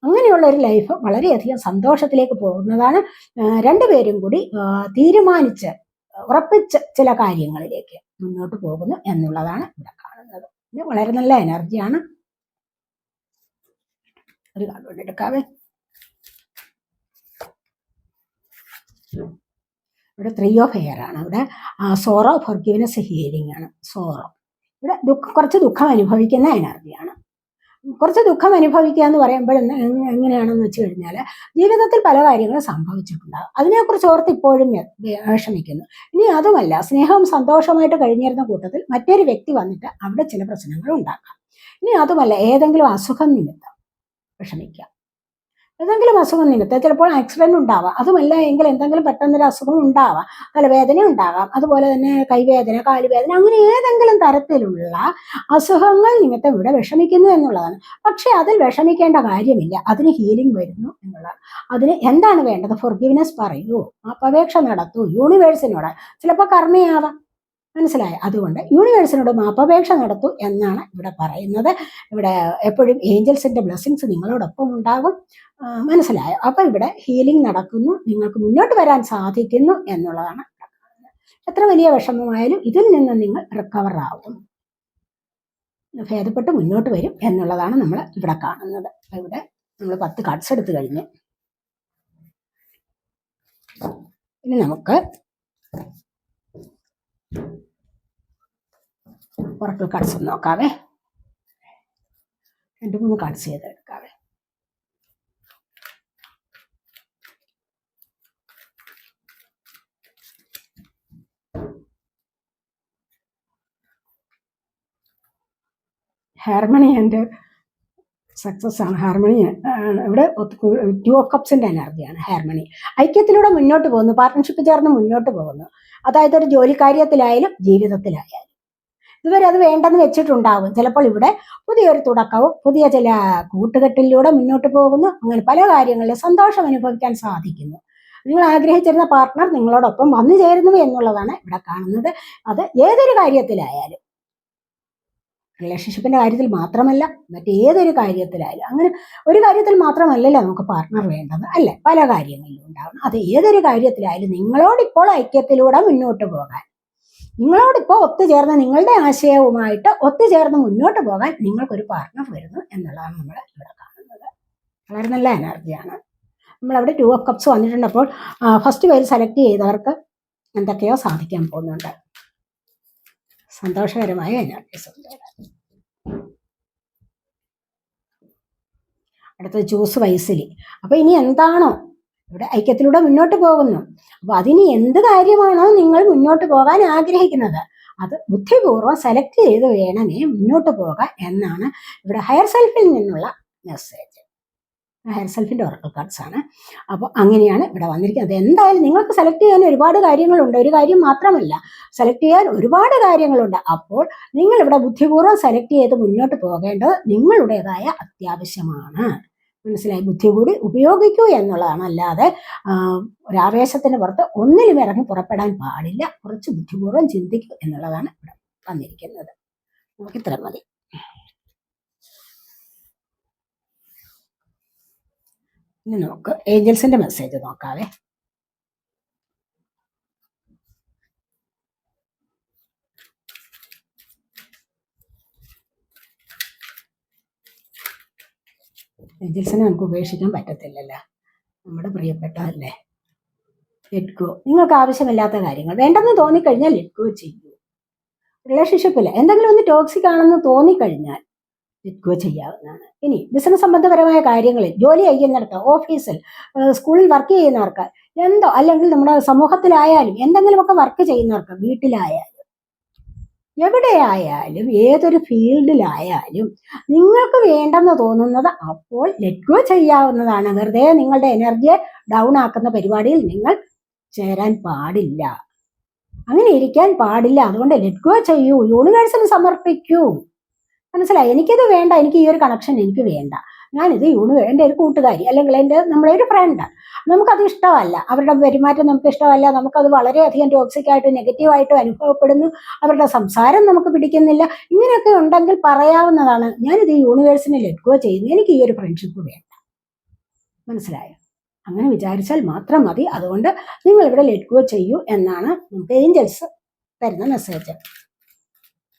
അങ്ങനെയുള്ള ഒരു ലൈഫ് വളരെയധികം സന്തോഷത്തിലേക്ക് പോകുന്നതാണ്. രണ്ടുപേരും കൂടി തീരുമാനിച്ച് ഉറപ്പിച്ച് ചില കാര്യങ്ങളിലേക്ക് മുന്നോട്ട് പോകുന്നു എന്നുള്ളതാണ് ഇവിടെ കാണുന്നത്. ഇത് വളരെ നല്ല എനർജിയാണ്. ഒരു കാർഡ് കൊണ്ട് എടുക്കാവേ. ഇവിടെ 3 ഓഫ് എയർ ആണ്. ഇവിടെ സോറോ, ഫോർഗിവ്നെസ്, ഹീലിംഗ് ആണ്. സോറോ ഇവിടെ കുറച്ച് ദുഃഖം അനുഭവിക്കുന്ന എനർജിയാണ്. കുറച്ച് ദുഃഖം അനുഭവിക്കുക എന്ന് പറയുമ്പോൾ എങ്ങനെയാണെന്ന് വെച്ച് കഴിഞ്ഞാൽ, ജീവിതത്തിൽ പല കാര്യങ്ങളും സംഭവിച്ചിട്ടുണ്ടാകും, അതിനെക്കുറിച്ച് ഓർത്ത് ഇപ്പോഴും വിഷമിക്കുന്നു. ഇനി അതുമല്ല, സ്നേഹവും സന്തോഷമായിട്ട് കഴിഞ്ഞിരുന്ന കൂട്ടത്തിൽ മറ്റൊരു വ്യക്തി വന്നിട്ട് അവിടെ ചില പ്രശ്നങ്ങൾ ഉണ്ടാക്കാം. ഇനി അതുമല്ല, ഏതെങ്കിലും അസുഖം നിമിത്തം വിഷമിക്കാം, ഏതെങ്കിലും അസുഖം നിമിത്തം ചിലപ്പോൾ ആക്സിഡന്റ് ഉണ്ടാവാം. അതുമല്ല എങ്കിൽ എന്തെങ്കിലും പെട്ടെന്നൊരു അസുഖം ഉണ്ടാവാം, തലവേദന ഉണ്ടാകാം, അതുപോലെ തന്നെ കൈവേദന, കാലുവേദന, അങ്ങനെ ഏതെങ്കിലും തരത്തിലുള്ള അസുഖങ്ങൾ നിമിത്തം ഇവിടെ വിഷമിക്കുന്നു എന്നുള്ളതാണ്. പക്ഷെ അതിൽ വിഷമിക്കേണ്ട കാര്യമില്ല, അതിന് ഹീലിംഗ് വരുന്നു എന്നുള്ളതാണ്. അതിന് എന്താണ് വേണ്ടത്? ഫോർഗിവ്നെസ് പറയൂ, അപേക്ഷ നടത്തൂ യൂണിവേഴ്സിനോട്. ചിലപ്പോൾ കർമ്മയാവാം, മനസ്സിലായ? അതുകൊണ്ട് യൂണിവേഴ്സിനോട് മാപ്പപേക്ഷ നടത്തൂ എന്നാണ് ഇവിടെ പറയുന്നത്. ഇവിടെ എപ്പോഴും ഏഞ്ചൽസിന്റെ ബ്ലെസ്സിങ്സ് നിങ്ങളോടൊപ്പം ഉണ്ടാകും. മനസ്സിലായോ? അപ്പൊ ഇവിടെ ഹീലിംഗ് നടക്കുന്നു, നിങ്ങൾക്ക് മുന്നോട്ട് വരാൻ സാധിക്കുന്നു എന്നുള്ളതാണ്. എത്ര വലിയ വിഷമമായാലും ഇതിൽ നിന്ന് നിങ്ങൾ റിക്കവർ ആവും, ഭേദപ്പെട്ട് മുന്നോട്ട് വരും എന്നുള്ളതാണ് നമ്മൾ ഇവിടെ കാണുന്നത്. ഇവിടെ നമ്മൾ 10 കാർഡ്സ് എടുത്തു കഴിഞ്ഞു. ഇനി നമുക്ക് ഒറക്കിൾ കാർഡ്സ് നോക്കാവേ. 2-3 കാർഡ്സ് ചെയ്തെടുക്കാവേ. ഹാർമണി ആൻഡ് സക്സസ് ആണ്. ഹാർമണി ഇവിടെ 2 ഓഫ് കപ്സിന്റെ എനർജിയാണ്. ഹാർമണി, ഐക്യത്തിലൂടെ മുന്നോട്ട് പോകുന്നു, പാർട്ട്ണർഷിപ്പ് ചേർന്ന് മുന്നോട്ട് പോകുന്നു. അതായത് ഒരു ജോലിക്കാര്യത്തിലായാലും ജീവിതത്തിലായാലും ഇതുവരെ അത് വേണ്ടെന്ന് വെച്ചിട്ടുണ്ടാവും. ചിലപ്പോൾ ഇവിടെ പുതിയൊരു തുടക്കവും പുതിയ ചില കൂട്ടുകെട്ടിലൂടെ മുന്നോട്ട് പോകുന്നു. അങ്ങനെ പല കാര്യങ്ങളിലും സന്തോഷം അനുഭവിക്കാൻ സാധിക്കുന്നു. നിങ്ങൾ ആഗ്രഹിച്ചിരുന്ന പാർട്ട്ണർ നിങ്ങളോടൊപ്പം വന്നു ചേരുന്നു എന്നുള്ളതാണ് ഇവിടെ കാണുന്നത്. അത് ഏതൊരു കാര്യത്തിലായാലും, റിലേഷൻഷിപ്പിന്റെ കാര്യത്തിൽ മാത്രമല്ല, മറ്റേതൊരു കാര്യത്തിലായാലും. അങ്ങനെ ഒരു കാര്യത്തിൽ മാത്രമല്ലല്ലോ നമുക്ക് പാർട്ട്ണർ വേണ്ടത്, അല്ലേ? പല കാര്യങ്ങളിലും ഉണ്ടാവണം. അത് ഏതൊരു കാര്യത്തിലായാലും നിങ്ങളോടിപ്പോൾ ഐക്യത്തിലൂടെ മുന്നോട്ട് പോകാൻ, നിങ്ങളോടിപ്പോൾ ഒത്തുചേർന്ന് നിങ്ങളുടെ ആശയവുമായിട്ട് ഒത്തുചേർന്ന് മുന്നോട്ട് പോകാൻ നിങ്ങൾക്കൊരു പാർട്ട്ണർ വരുന്നു എന്നുള്ളതാണ് നമ്മൾ ഇവിടെ കാണുന്നത്. വളരെ നല്ല എനർജിയാണ്. നമ്മളവിടെ 2 ഓഫ് കപ്സ് വന്നിട്ടുണ്ട്. അപ്പോൾ ഫസ്റ്റ് പേര് സെലക്ട് ചെയ്തവർക്ക് എന്തൊക്കെയോ സാധിക്കാൻ പോകുന്നുണ്ട്. സന്തോഷകരമായ എനർജീസ് ഉണ്ട്. അടുത്തത് ചൂസ് വൈസിലി. അപ്പൊ ഇനി എന്താണോ ഇവിടെ ഐക്യത്തിലൂടെ മുന്നോട്ട് പോകുന്നു, അപ്പൊ അതിന് എന്ത് കാര്യമാണോ നിങ്ങൾ മുന്നോട്ട് പോകാൻ ആഗ്രഹിക്കുന്നത് അത് ബുദ്ധിപൂർവ്വം സെലക്ട് ചെയ്ത് വേണമേ മുന്നോട്ട് പോകാൻ എന്നാണ് ഇവിടെ ഹയർ സെൽഫിൽ നിന്നുള്ള മെസ്സേജ്. ഹയർ സെൽഫിന്റെ ഒറക്കൽ കാർഡ്സ് ആണ്. അപ്പോൾ അങ്ങനെയാണ് ഇവിടെ വന്നിരിക്കുന്നത്. എന്തായാലും നിങ്ങൾക്ക് സെലക്ട് ചെയ്യാൻ ഒരുപാട് കാര്യങ്ങളുണ്ട്, ഒരു കാര്യം മാത്രമല്ല, സെലക്ട് ചെയ്യാൻ ഒരുപാട് കാര്യങ്ങളുണ്ട്. അപ്പോൾ നിങ്ങൾ ഇവിടെ ബുദ്ധിപൂർവ്വം സെലക്ട് ചെയ്ത് മുന്നോട്ട് പോകേണ്ടത് നിങ്ങളുടേതായ അത്യാവശ്യമാണ്. മനസ്സിലായി? ബുദ്ധി കൂടി ഉപയോഗിക്കൂ എന്നുള്ളതാണ്. അല്ലാതെ ഒരാവേശത്തിന് പുറത്ത് ഒന്നിലും ഇറങ്ങി പുറപ്പെടാൻ പാടില്ല. കുറച്ച് ബുദ്ധിപൂർവ്വം ചിന്തിക്കൂ എന്നുള്ളതാണ് ഇവിടെ വന്നിരിക്കുന്നത്. നമുക്ക് ഇത്ര മതി. ഇനി നമുക്ക് ഏഞ്ചൽസിന്റെ മെസ്സേജ് നോക്കാവേ. ഏഞ്ചൽസിനെ നമുക്ക് ഉപേക്ഷിക്കാൻ പറ്റത്തില്ലല്ലോ, നമ്മുടെ പ്രിയപ്പെട്ടതല്ലേ. Let go. നിങ്ങൾക്ക് ആവശ്യമില്ലാത്ത കാര്യങ്ങൾ വേണ്ടെന്ന് തോന്നിക്കഴിഞ്ഞാൽ ലെറ്റ് ഗോ ചെയ്യൂ. റിലേഷൻഷിപ്പിൽ എന്തെങ്കിലും ഒന്ന് ടോക്സിക് ആണെന്ന് തോന്നിക്കഴിഞ്ഞാൽ ലെറ്റ് ഗോ ചെയ്യാവുന്നതാണ്. ഇനി ബിസിനസ് സംബന്ധപരമായ കാര്യങ്ങളിൽ, ജോലി ചെയ്യുന്നിടത്ത്, ഓഫീസിൽ, സ്കൂളിൽ വർക്ക് ചെയ്യുന്നവർക്ക്, എന്തോ അല്ലെങ്കിൽ നമ്മുടെ സമൂഹത്തിലായാലും എന്തെങ്കിലുമൊക്കെ വർക്ക് ചെയ്യുന്നവർക്ക്, വീട്ടിലായാലും എവിടെയായാലും ഏതൊരു ഫീൽഡിലായാലും നിങ്ങൾക്ക് വേണ്ടെന്ന് തോന്നുന്നത് അപ്പോൾ ലെറ്റ് ഗോ ചെയ്യാവുന്നതാണ്. വെറുതെ നിങ്ങളുടെ എനർജിയെ ഡൗൺ ആക്കുന്ന പരിപാടിയിൽ നിങ്ങൾ ചേരാൻ പാടില്ല, അങ്ങനെ ഇരിക്കാൻ പാടില്ല. അതുകൊണ്ട് ലെറ്റ് ഗോ ചെയ്യൂ, യൂണിവേഴ്സിന് സമർപ്പിക്കൂ. മനസ്സിലായി? എനിക്കിത് വേണ്ട, എനിക്ക് ഈ ഒരു കണക്ഷൻ എനിക്ക് വേണ്ട, ഞാനിത് എൻ്റെ ഒരു കൂട്ടുകാരി അല്ലെങ്കിൽ നമ്മളെ ഒരു ഫ്രണ്ട്, നമുക്കത് ഇഷ്ടമല്ല, അവരുടെ പെരുമാറ്റം നമുക്ക് ഇഷ്ടമല്ല, നമുക്കത് വളരെയധികം ടോക്സിക് ആയിട്ട് നെഗറ്റീവായിട്ട് അനുഭവപ്പെടുന്നു, അവരുടെ സംസാരം നമുക്ക് പിടിക്കുന്നില്ല, ഇങ്ങനെയൊക്കെ ഉണ്ടെങ്കിൽ പറയാവുന്നതാണ്, ഞാനിത് യൂണിവേഴ്സിനെ ലെറ്റ് ഗോ ചെയ്യുന്നു, എനിക്ക് ഈ ഒരു ഫ്രണ്ട്ഷിപ്പ് വേണ്ട. മനസ്സിലായോ? അങ്ങനെ വിചാരിച്ചാൽ മാത്രം മതി. അതുകൊണ്ട് നിങ്ങൾ ഇവിടെ ലെറ്റ് ഗോ ചെയ്യൂ എന്നാണ് നമുക്ക് ഏഞ്ചൽസ് തരുന്ന മെസ്സേജ്.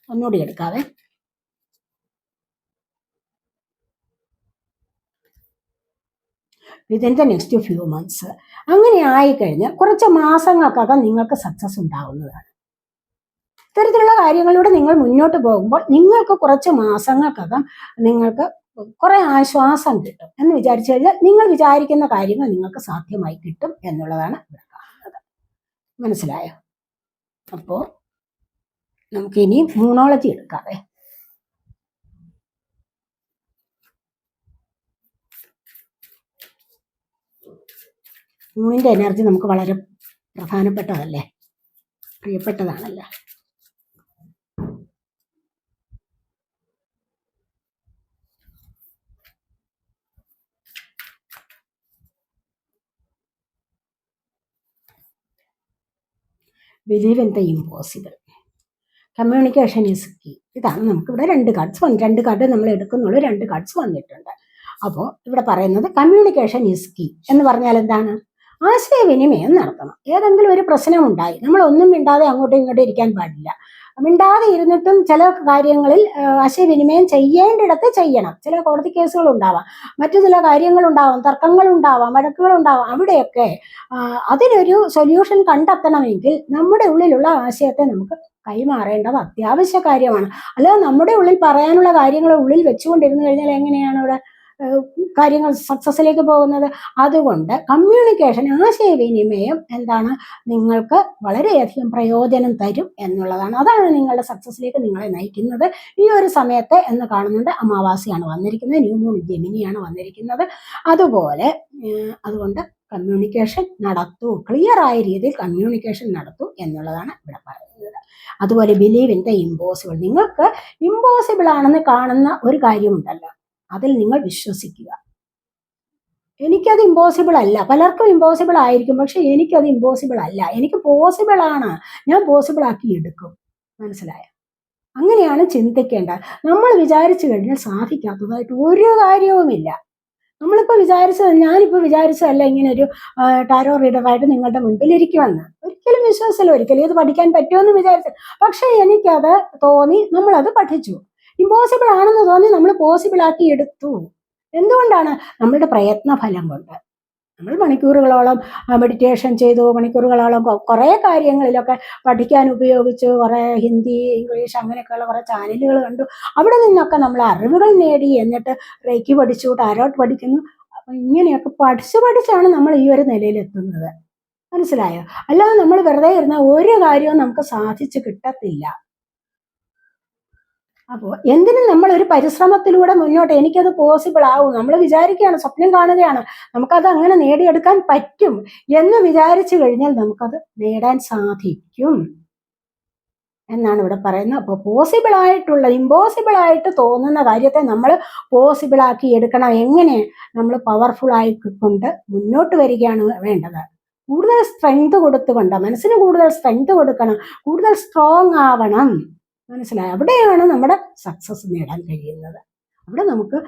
ഒന്നുകൂടി എടുക്കാവേ. Within the next few months. അങ്ങനെ ആയിക്കഴിഞ്ഞാൽ കുറച്ച് മാസങ്ങൾക്കകം നിങ്ങൾക്ക് സക്സസ് ഉണ്ടാവുന്നതാണ്. ഇത്തരത്തിലുള്ള കാര്യങ്ങളിലൂടെ നിങ്ങൾ മുന്നോട്ട് പോകുമ്പോൾ നിങ്ങൾക്ക് കുറച്ച് മാസങ്ങൾക്കകം നിങ്ങൾക്ക് കുറെ ആശ്വാസം കിട്ടും എന്ന് വിചാരിച്ചു കഴിഞ്ഞാൽ നിങ്ങൾ വിചാരിക്കുന്ന കാര്യങ്ങൾ നിങ്ങൾക്ക് സാധ്യമായി കിട്ടും എന്നുള്ളതാണ് ഇവിടെ കാണുന്നത്. മനസ്സിലായോ? അപ്പോൾ നമുക്കിനി മൂണോളജി എടുക്കാവേ. മൂണിന്റെ എനർജി നമുക്ക് വളരെ പ്രധാനപ്പെട്ടതല്ലേ, പ്രിയപ്പെട്ടതാണല്ലേ. Believe in the impossible. Communication is key. ഇതാണ് നമുക്കിവിടെ രണ്ട് കാർഡ് നമ്മൾ എടുക്കുന്നുള്ളൂ, 2 കാർഡ്സ് വന്നിട്ടുണ്ട്. അപ്പോൾ ഇവിടെ പറയുന്നത് കമ്മ്യൂണിക്കേഷൻ ഈസ് കീ എന്ന് പറഞ്ഞാൽ എന്താണ്? ആശയവിനിമയം നടത്തണം. ഏതെങ്കിലും ഒരു പ്രശ്നമുണ്ടായി, നമ്മൾ ഒന്നും മിണ്ടാതെ അങ്ങോട്ടും ഇങ്ങോട്ടും ഇരിക്കാൻ പാടില്ല. മിണ്ടാതെ ഇരുന്നിട്ടും ചില കാര്യങ്ങളിൽ ആശയവിനിമയം ചെയ്യേണ്ടിടത്ത് ചെയ്യണം. ചില കോടതി കേസുകൾ ഉണ്ടാവാം, മറ്റു ചില കാര്യങ്ങളുണ്ടാവാം, തർക്കങ്ങളുണ്ടാവാം, വഴക്കുകളുണ്ടാവാം. അവിടെയൊക്കെ അതിനൊരു സൊല്യൂഷൻ കണ്ടെത്തണമെങ്കിൽ നമ്മുടെ ഉള്ളിലുള്ള ആശയത്തെ നമുക്ക് കൈമാറേണ്ടത് അത്യാവശ്യ കാര്യമാണ്. അല്ലാതെ നമ്മുടെ ഉള്ളിൽ പറയാനുള്ള കാര്യങ്ങൾ ഉള്ളിൽ വെച്ചുകൊണ്ടിരുന്നു കഴിഞ്ഞാൽ എങ്ങനെയാണ് ഇവിടെ കാര്യങ്ങൾ സക്സസിലേക്ക് പോകുന്നത്? അതുകൊണ്ട് കമ്മ്യൂണിക്കേഷൻ, ആശയവിനിമയം എന്താണ്, നിങ്ങൾക്ക് വളരെയധികം പ്രയോജനം തരും എന്നുള്ളതാണ്. അതാണ് നിങ്ങളുടെ സക്സസിലേക്ക് നിങ്ങളെ നയിക്കുന്നത്. ഈ ഒരു സമയത്ത് എന്ന് കാണുന്നുണ്ട് അമാവാസിയാണ് വന്നിരിക്കുന്നത്, ന്യൂ മൂൺ ജെമിനിയാണ് വന്നിരിക്കുന്നത്. അതുകൊണ്ട് കമ്മ്യൂണിക്കേഷൻ നടത്തൂ, ക്ലിയർ ആയ രീതിയിൽ കമ്മ്യൂണിക്കേഷൻ നടത്തൂ എന്നുള്ളതാണ് ഇവിടെ പറയുന്നത്. അതുപോലെ ബിലീവ് ഇൻ ദ ഇമ്പോസിബിൾ. നിങ്ങൾക്ക് ഇമ്പോസിബിൾ ആണെന്ന് കാണുന്ന ഒരു കാര്യമുണ്ടല്ലോ, അതിൽ നിങ്ങൾ വിശ്വസിക്കുക. എനിക്കത് ഇമ്പോസിബിൾ അല്ല, പലർക്കും ഇമ്പോസിബിൾ ആയിരിക്കും, പക്ഷെ എനിക്കത് ഇമ്പോസിബിൾ അല്ല, എനിക്ക് പോസിബിൾ ആണ്, ഞാൻ പോസിബിൾ ആക്കി എടുക്കും. മനസ്സിലായോ? അങ്ങനെയാണ് ചിന്തിക്കേണ്ടത്. നമ്മൾ വിചാരിച്ചു കഴിഞ്ഞാൽ സാധിക്കാത്തതായിട്ട് ഒരു കാര്യവുമില്ല. ഞാനിപ്പോൾ വിചാരിച്ചതല്ല ഇങ്ങനെ ഒരു ടാരോ റീഡറായിട്ട് നിങ്ങളുടെ മുൻപിൽ ഇരിക്കുമെന്ന്. ഒരിക്കലും വിശ്വാസമില്ല, ഒരിക്കലും ഇത് പഠിക്കാൻ പറ്റുമെന്ന് വിചാരിച്ചു. പക്ഷെ എനിക്കത് തോന്നി, നമ്മളത് പഠിച്ചു. ഇമ്പോസിബിൾ ആണെന്ന് തോന്നി നമ്മൾ പോസിബിൾ ആക്കി എടുത്തു. എന്തുകൊണ്ടാണ്? നമ്മളുടെ പ്രയത്ന ഫലം കൊണ്ട്. നമ്മൾ മണിക്കൂറുകളോളം മെഡിറ്റേഷൻ ചെയ്തു, മണിക്കൂറുകളോളം കുറേ കാര്യങ്ങളിലൊക്കെ പഠിക്കാൻ ഉപയോഗിച്ചു, കുറേ ഹിന്ദി, ഇംഗ്ലീഷ് അങ്ങനെയൊക്കെയുള്ള കുറേ ചാനലുകൾ കണ്ടു. അവിടെ നിന്നൊക്കെ നമ്മൾ അറിവുകൾ നേടി. എന്നിട്ട് റേക്കി പഠിച്ചു, ടാരോട്ട് പഠിക്കുന്നു. അപ്പം ഇങ്ങനെയൊക്കെ പഠിച്ചാണ് നമ്മൾ ഈ ഒരു നിലയിലെത്തുന്നത്. മനസ്സിലായോ? അല്ലാതെ നമ്മൾ വെറുതെ ഇരുന്ന ഒരു കാര്യവും നമുക്ക് സാധിച്ചു കിട്ടത്തില്ല. അപ്പോൾ എന്തിനും നമ്മളൊരു പരിശ്രമത്തിലൂടെ മുന്നോട്ട്, എനിക്കത് പോസിബിൾ ആവും, നമ്മൾ വിചാരിക്കുകയാണ്, സ്വപ്നം കാണുകയാണ്, നമുക്കത് അങ്ങനെ നേടിയെടുക്കാൻ പറ്റും എന്ന് വിചാരിച്ചു കഴിഞ്ഞാൽ നമുക്കത് നേടാൻ സാധിക്കും എന്നാണ് ഇവിടെ പറയുന്നത്. അപ്പോൾ പോസിബിൾ ആയിട്ടുള്ള, ഇമ്പോസിബിൾ ആയിട്ട് തോന്നുന്ന കാര്യത്തെ നമ്മൾ പോസിബിൾ ആക്കി എടുക്കണം. എങ്ങനെ? നമ്മൾ പവർഫുൾ ആയിക്കൊണ്ട് മുന്നോട്ട് വരികയാണ് വേണ്ടത്. കൂടുതൽ സ്ട്രെങ്ത് കൊടുത്തുകൊണ്ട്, മനസ്സിന് കൂടുതൽ സ്ട്രെങ്ത് കൊടുക്കണം, കൂടുതൽ സ്ട്രോങ് ആവണം. മനസ്സിലായി? അവിടെയാണ് നമ്മുടെ സക്സസ് നേടാൻ കഴിയുന്നത്. അവിടെ നമുക്ക്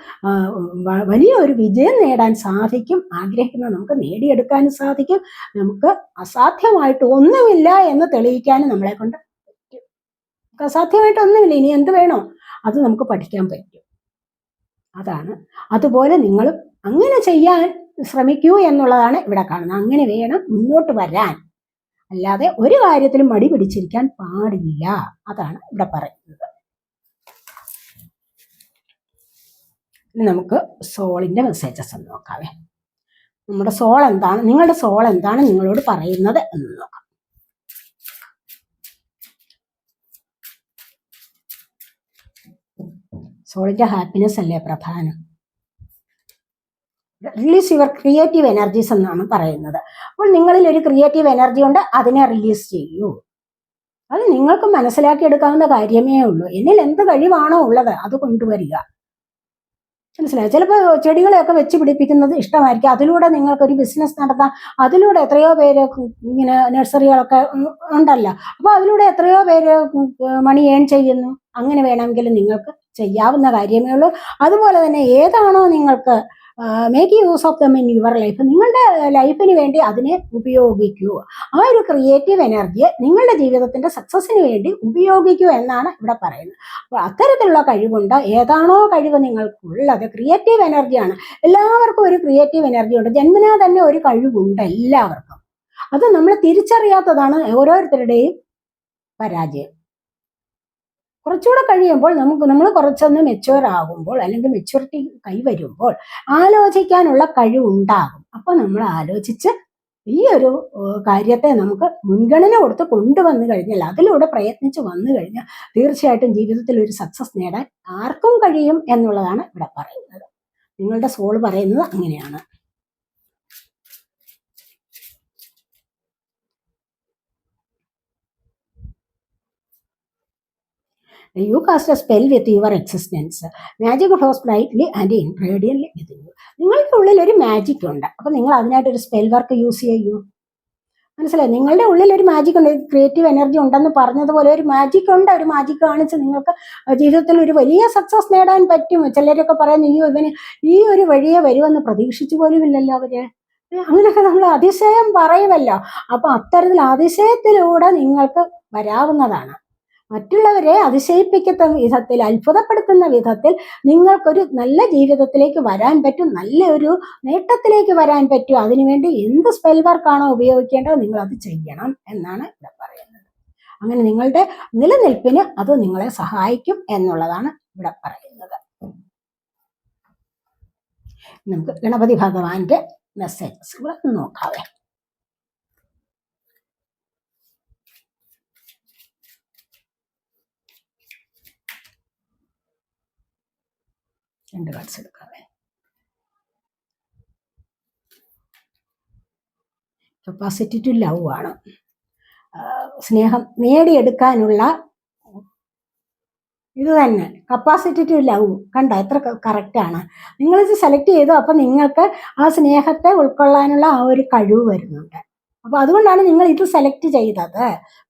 വലിയൊരു വിജയം നേടാൻ സാധിക്കും. ആഗ്രഹിക്കുന്നത് നമുക്ക് നേടിയെടുക്കാനും സാധിക്കും. നമുക്ക് അസാധ്യമായിട്ട് ഒന്നുമില്ല എന്ന് തെളിയിക്കാനും നമ്മളെ കൊണ്ട് പറ്റും. നമുക്ക് അസാധ്യമായിട്ട് ഒന്നുമില്ല, ഇനി എന്ത് വേണോ അത് നമുക്ക് പഠിക്കാൻ പറ്റും. അതാണ്. അതുപോലെ നിങ്ങൾ അങ്ങനെ ചെയ്യാൻ ശ്രമിക്കൂ എന്നുള്ളതാണ് ഇവിടെ കാണുന്നത്. അങ്ങനെ വേണം മുന്നോട്ട് വരാൻ. അല്ലാതെ ഒരു കാര്യത്തിലും മടി പിടിച്ചിരിക്കാൻ പാടില്ല. അതാണ് ഇവിടെ പറയുന്നത്. ഇനി നമുക്ക് സോളിന്റെ മെസ്സേജസ് ഒന്ന് നോക്കാവേ. നമ്മുടെ സോൾ എന്താണ്, നിങ്ങളുടെ സോൾ എന്താണ് നിങ്ങളോട് പറയുന്നത് എന്ന് നോക്കാം. സോളിന്റെ ഹാപ്പിനെസ് അല്ലേ പ്രധാനം. റിലീസ് യുവർ ക്രിയേറ്റീവ് എനർജീസ് എന്നാണ് പറയുന്നത്. അപ്പോൾ നിങ്ങളിൽ ഒരു ക്രിയേറ്റീവ് എനർജി ഉണ്ട്, അതിനെ റിലീസ് ചെയ്യൂ. അത് നിങ്ങൾക്ക് മനസ്സിലാക്കിയെടുക്കാവുന്ന കാര്യമേ ഉള്ളൂ. എന്നിൽ എന്ത് കഴിവാണോ ഉള്ളത് അത് കൊണ്ടുവരിക. മനസ്സിലായി? ചിലപ്പോൾ ചെടികളെയൊക്കെ വെച്ച് പിടിപ്പിക്കുന്നത് ഇഷ്ടമായിരിക്കും, അതിലൂടെ നിങ്ങൾക്കൊരു ബിസിനസ് നടത്താം. അതിലൂടെ എത്രയോ പേര് ഇങ്ങനെ നഴ്സറികളൊക്കെ ഉണ്ടല്ലോ, അപ്പോൾ അതിലൂടെ എത്രയോ പേര് മണി ഏൺ ചെയ്യുന്നു. അങ്ങനെ വേണമെങ്കിൽ നിങ്ങൾക്ക് ചെയ്യാവുന്ന കാര്യമേ ഉള്ളൂ. അതുപോലെ തന്നെ ഏതാണോ നിങ്ങൾക്ക് make use of them in your life, നിങ്ങളുടെ ലൈഫിന് വേണ്ടി അതിനെ ഉപയോഗിക്കൂ. ആ ഒരു ക്രിയേറ്റീവ് എനർജിയെ നിങ്ങളുടെ ജീവിതത്തിന്റെ സക്സസിന് വേണ്ടി ഉപയോഗിക്കൂ എന്നാണ് ഇവിടെ പറയുന്നത്. അപ്പോൾ അത്തരത്തിലുള്ള കഴിവുണ്ട്. ഏതാണോ കഴിവ് നിങ്ങൾക്കുള്ളത്, ക്രിയേറ്റീവ് എനർജിയാണ്. എല്ലാവർക്കും ഒരു ക്രിയേറ്റീവ് എനർജി ഉണ്ട്, ജന്മനാ തന്നെ ഒരു കഴിവുണ്ട് എല്ലാവർക്കും. അത് നമ്മൾ തിരിച്ചറിയാത്തതാണ് ഓരോരുത്തരുടെയും പരാജയം. കുറച്ചുകൂടെ കഴിയുമ്പോൾ നമ്മൾ കുറച്ചൊന്ന് മെച്യൂർ ആകുമ്പോൾ, അല്ലെങ്കിൽ മെച്യൂരിറ്റി കൈവരുമ്പോൾ ആലോചിക്കാനുള്ള കഴിവുണ്ടാകും. അപ്പോൾ നമ്മൾ ആലോചിച്ച് ഈ ഒരു കാര്യത്തെ നമുക്ക് മുൻഗണന കൊടുത്ത് കൊണ്ടുവന്നു കഴിഞ്ഞാൽ, അതിലൂടെ പ്രയത്നിച്ച് വന്നു കഴിഞ്ഞാൽ തീർച്ചയായിട്ടും ജീവിതത്തിൽ ഒരു സക്സസ് നേടാൻ ആർക്കും കഴിയും എന്നുള്ളതാണ് ഇവിടെ പറയുന്നത്. നിങ്ങളുടെ സോൾ പറയുന്നത് അങ്ങനെയാണ്. You cast a spell with your existence. Magic flows brightly and radiantly within you. നിങ്ങൾക്ക് ഉള്ളിൽ ഒരു മാജിക് ഉണ്ട്. അപ്പം നിങ്ങൾ അതിനായിട്ടൊരു സ്പെൽ വർക്ക് യൂസ് ചെയ്യൂ. മനസ്സിലായി? നിങ്ങളുടെ ഉള്ളിൽ ഒരു മാജിക് ഉണ്ട്, ക്രിയേറ്റീവ് എനർജി ഉണ്ടെന്ന് പറഞ്ഞതുപോലെ ഒരു മാജിക് ഉണ്ട്. ഒരു മാജിക് കാണിച്ച് നിങ്ങൾക്ക് ജീവിതത്തിൽ ഒരു വലിയ സക്സസ് നേടാൻ പറ്റും. ചിലരൊക്കെ പറയുന്നു, അയ്യോ ഇവന് ഈ ഒരു വഴിയെ വരുമെന്ന് പ്രതീക്ഷിച്ചു പോലുമില്ലല്ലോ അവര്. അങ്ങനെയൊക്കെ നമ്മൾ അതിശയം പറയുമല്ലോ. അപ്പൊ അത്തരത്തിൽ അതിശയത്തിലൂടെ നിങ്ങൾക്ക് വരാവുന്നതാണ്. മറ്റുള്ളവരെ അതിശയിപ്പിക്കുന്ന വിധത്തിൽ, അത്ഭുതപ്പെടുത്തുന്ന വിധത്തിൽ നിങ്ങൾക്കൊരു നല്ല ജീവിതത്തിലേക്ക് വരാൻ പറ്റും, നല്ലൊരു നേട്ടത്തിലേക്ക് വരാൻ പറ്റും. അതിനുവേണ്ടി എന്ത് സ്പെൽ വർക്കാണോ ഉപയോഗിക്കേണ്ടത് നിങ്ങൾ അത് ചെയ്യണം എന്നാണ് ഇവിടെ പറയുന്നത്. അങ്ങനെ നിങ്ങളുടെ നിലനിൽപ്പിന് അത് നിങ്ങളെ സഹായിക്കും എന്നുള്ളതാണ് ഇവിടെ പറയുന്നത്. നമുക്ക് ഗണപതി ഭഗവാന്റെ മെസ്സേജസ് നോക്കാവേ. രണ്ട് കാർഡ്സ് എടുക്കാവേ. കപ്പാസിറ്റി ടു ലവ് ആണ്. സ്നേഹം നേടിയെടുക്കാനുള്ള ഇത് തന്നെ, കപ്പാസിറ്റി ടു ലവ്. കണ്ടോ എത്ര കറക്റ്റാണ്. നിങ്ങളിത് സെലക്ട് ചെയ്തു, അപ്പം നിങ്ങൾക്ക് ആ സ്നേഹത്തെ ഉൾക്കൊള്ളാനുള്ള ആ ഒരു കഴിവ് വരുന്നുണ്ട്. അപ്പോൾ അതുകൊണ്ടാണ് നിങ്ങൾ ഇത് സെലക്ട് ചെയ്തത്.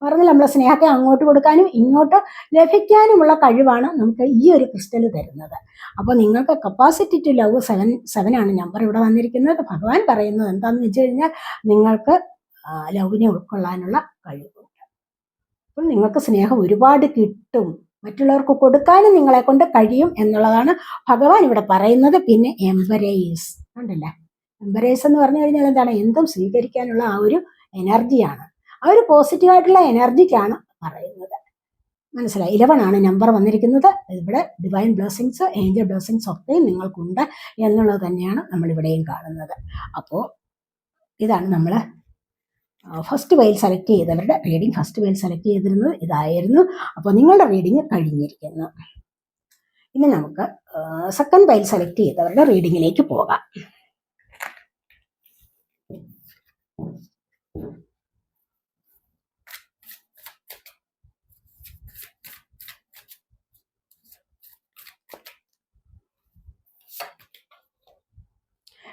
പറഞ്ഞില്ല, നമ്മളെ സ്നേഹത്തെ അങ്ങോട്ട് കൊടുക്കാനും ഇങ്ങോട്ട് ലഭിക്കാനുമുള്ള കഴിവാണ് നമുക്ക് ഈ ഒരു ക്രിസ്റ്റൽ തരുന്നത്. അപ്പോൾ നിങ്ങൾക്ക് കപ്പാസിറ്റി ടു ലവ് 7 ആണ് നമ്പർ ഇവിടെ വന്നിരിക്കുന്നത്. ഭഗവാൻ പറയുന്നത് എന്താണെന്ന് വെച്ച് കഴിഞ്ഞാൽ നിങ്ങൾക്ക് ലവിനെ ഉൾക്കൊള്ളാനുള്ള കഴിവുണ്ട്. അപ്പോൾ നിങ്ങൾക്ക് സ്നേഹം ഒരുപാട് കിട്ടും, മറ്റുള്ളവർക്ക് കൊടുക്കാനും നിങ്ങളെ കൊണ്ട് കഴിയും എന്നുള്ളതാണ് ഭഗവാൻ ഇവിടെ പറയുന്നത്. പിന്നെ എംബരേസ് കണ്ടില്ലേ, എംബറേസ് എന്ന് പറഞ്ഞു കഴിഞ്ഞാൽ എന്താണ്? എന്തും സ്വീകരിക്കാനുള്ള ആ ഒരു എനർജിയാണ്, ആ ഒരു പോസിറ്റീവായിട്ടുള്ള എനർജിക്കാണ് പറയുന്നത്. മനസ്സിലായി? 11 ആണ് നമ്പർ വന്നിരിക്കുന്നത്. ഇവിടെ ഡിവൈൻ ബ്ലെസ്സിങ്സ്, ഏഞ്ചൽ ബ്ലെസ്സിങ്സ് ഒക്കെ നിങ്ങൾക്കുണ്ട് എന്നുള്ളത് തന്നെയാണ് നമ്മളിവിടെയും കാണുന്നത്. അപ്പോൾ ഇതാണ് നമ്മൾ ഫസ്റ്റ് വെയിൽ സെലക്ട് ചെയ്തവരുടെ റീഡിങ്. ഫസ്റ്റ് വെയിൽ സെലക്ട് ചെയ്തിരുന്നത് ഇതായിരുന്നു. അപ്പോൾ നിങ്ങളുടെ റീഡിങ് കഴിഞ്ഞിരിക്കുന്നു. ഇനി നമുക്ക് സെക്കൻഡ് വെയിൽ സെലക്ട് ചെയ്തവരുടെ റീഡിങ്ങിലേക്ക് പോകാം.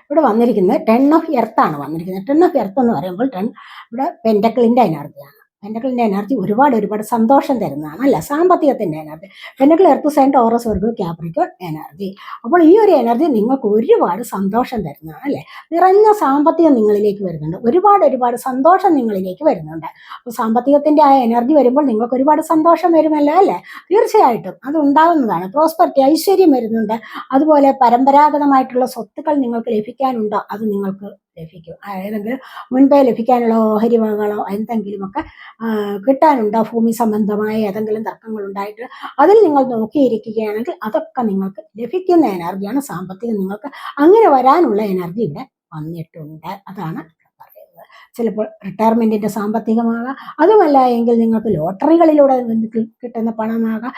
ഇവിടെ വന്നിരിക്കുന്നത് 10 ഓഫ് എർത്ത് ആണ് വന്നിരിക്കുന്നത്. 10 ഓഫ് എർത്ത് എന്ന് പറയുമ്പോൾ ഇവിടെ പെൻറ്റക്കിളിൻ്റെ എനർജിയാണ്. പെൻറ്റക്കിളിൻ്റെ എനർജി ഒരുപാട് സന്തോഷം തരുന്നതാണ്, അല്ല, സാമ്പത്തികത്തിൻ്റെ energy. Pentacle earth sign Taurus Virgo Capricorn energy. അപ്പോൾ ഈ ഒരു എനർജി നിങ്ങൾക്ക് ഒരുപാട് സന്തോഷം തരുന്നതാണ്, അല്ലേ? നിറഞ്ഞ സാമ്പത്തികം നിങ്ങളിലേക്ക് വരുന്നുണ്ട്, ഒരുപാട് സന്തോഷം നിങ്ങളിലേക്ക് വരുന്നുണ്ട്. അപ്പോൾ സാമ്പത്തികത്തിൻ്റെ ആ എനർജി വരുമ്പോൾ നിങ്ങൾക്ക് ഒരുപാട് സന്തോഷം വരുമല്ലോ, അല്ലേ? തീർച്ചയായിട്ടും അത് ഉണ്ടാകുന്നതാണ്. പ്രോസ്പെറിറ്റി, ഐശ്വര്യം വരുന്നുണ്ട്. അതുപോലെ പരമ്പരാഗതമായിട്ടുള്ള സ്വത്തുക്കൾ നിങ്ങൾക്ക് ലഭിക്കാനുണ്ടോ? അത് നിങ്ങൾക്ക് ലഭിക്കും. ഏതെങ്കിലും മുൻപേ ലഭിക്കാനുള്ള ഓഹരി വകകളോ എന്തെങ്കിലുമൊക്കെ കിട്ടാനുണ്ടോ? ഭൂമി സംബന്ധമായ ഏതെങ്കിലും തർക്കങ്ങൾ ഉണ്ടായിട്ട് അതിൽ നിങ്ങൾ നോക്കിയിരിക്കുകയാണെങ്കിൽ അതൊക്കെ നിങ്ങൾക്ക് ലഭിക്കുന്ന എനർജിയാണ്. സാമ്പത്തികം നിങ്ങൾക്ക് അങ്ങനെ വരാനുള്ള എനർജി ഇവിടെ വന്നിട്ടുണ്ട്. അതാണ് പറയുന്നത്. ചിലപ്പോൾ റിട്ടയർമെൻറ്റിൻ്റെ സാമ്പത്തികമാകാം, അതുമല്ല എങ്കിൽ നിങ്ങൾക്ക് ലോട്ടറികളിലൂടെ കിട്ടുന്ന പണമാകാം.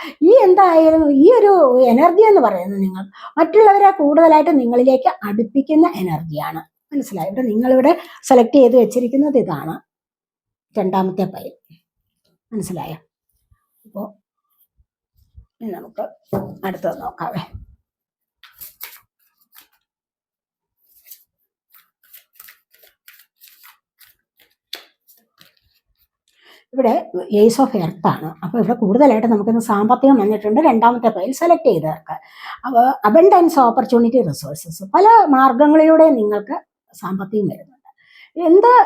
എന്തായാലും ഈ ഒരു എനർജി എന്ന് പറയുന്നത് നിങ്ങൾ മറ്റുള്ളവരെ കൂടുതലായിട്ട് നിങ്ങളിലേക്ക് അടുപ്പിക്കുന്ന എനർജിയാണ്. മനസ്സിലായി? ഇവിടെ നിങ്ങളിവിടെ സെലക്ട് ചെയ്ത് വെച്ചിരിക്കുന്നത് ഇതാണ്, രണ്ടാമത്തെ പൈൽ. മനസ്സിലായോ? അപ്പോൾ നമുക്ക് അടുത്തത് നോക്കാവേ. ഇവിടെ ഏസ് ഓഫ് എർത്ത് ആണ്. അപ്പോൾ ഇവിടെ കൂടുതലായിട്ട് നമുക്കിന്ന് സാമ്പത്തികം വന്നിട്ടുണ്ട്. രണ്ടാമത്തെ പൈൽ സെലക്ട് ചെയ്തവർക്ക് അപ്പോൾ അബണ്ടൻസ്, ഓപ്പർച്യൂണിറ്റി, റിസോഴ്സസ്, പല മാർഗങ്ങളിലൂടെ നിങ്ങൾക്ക് സാമ്പത്തികം വരുന്നുണ്ട്.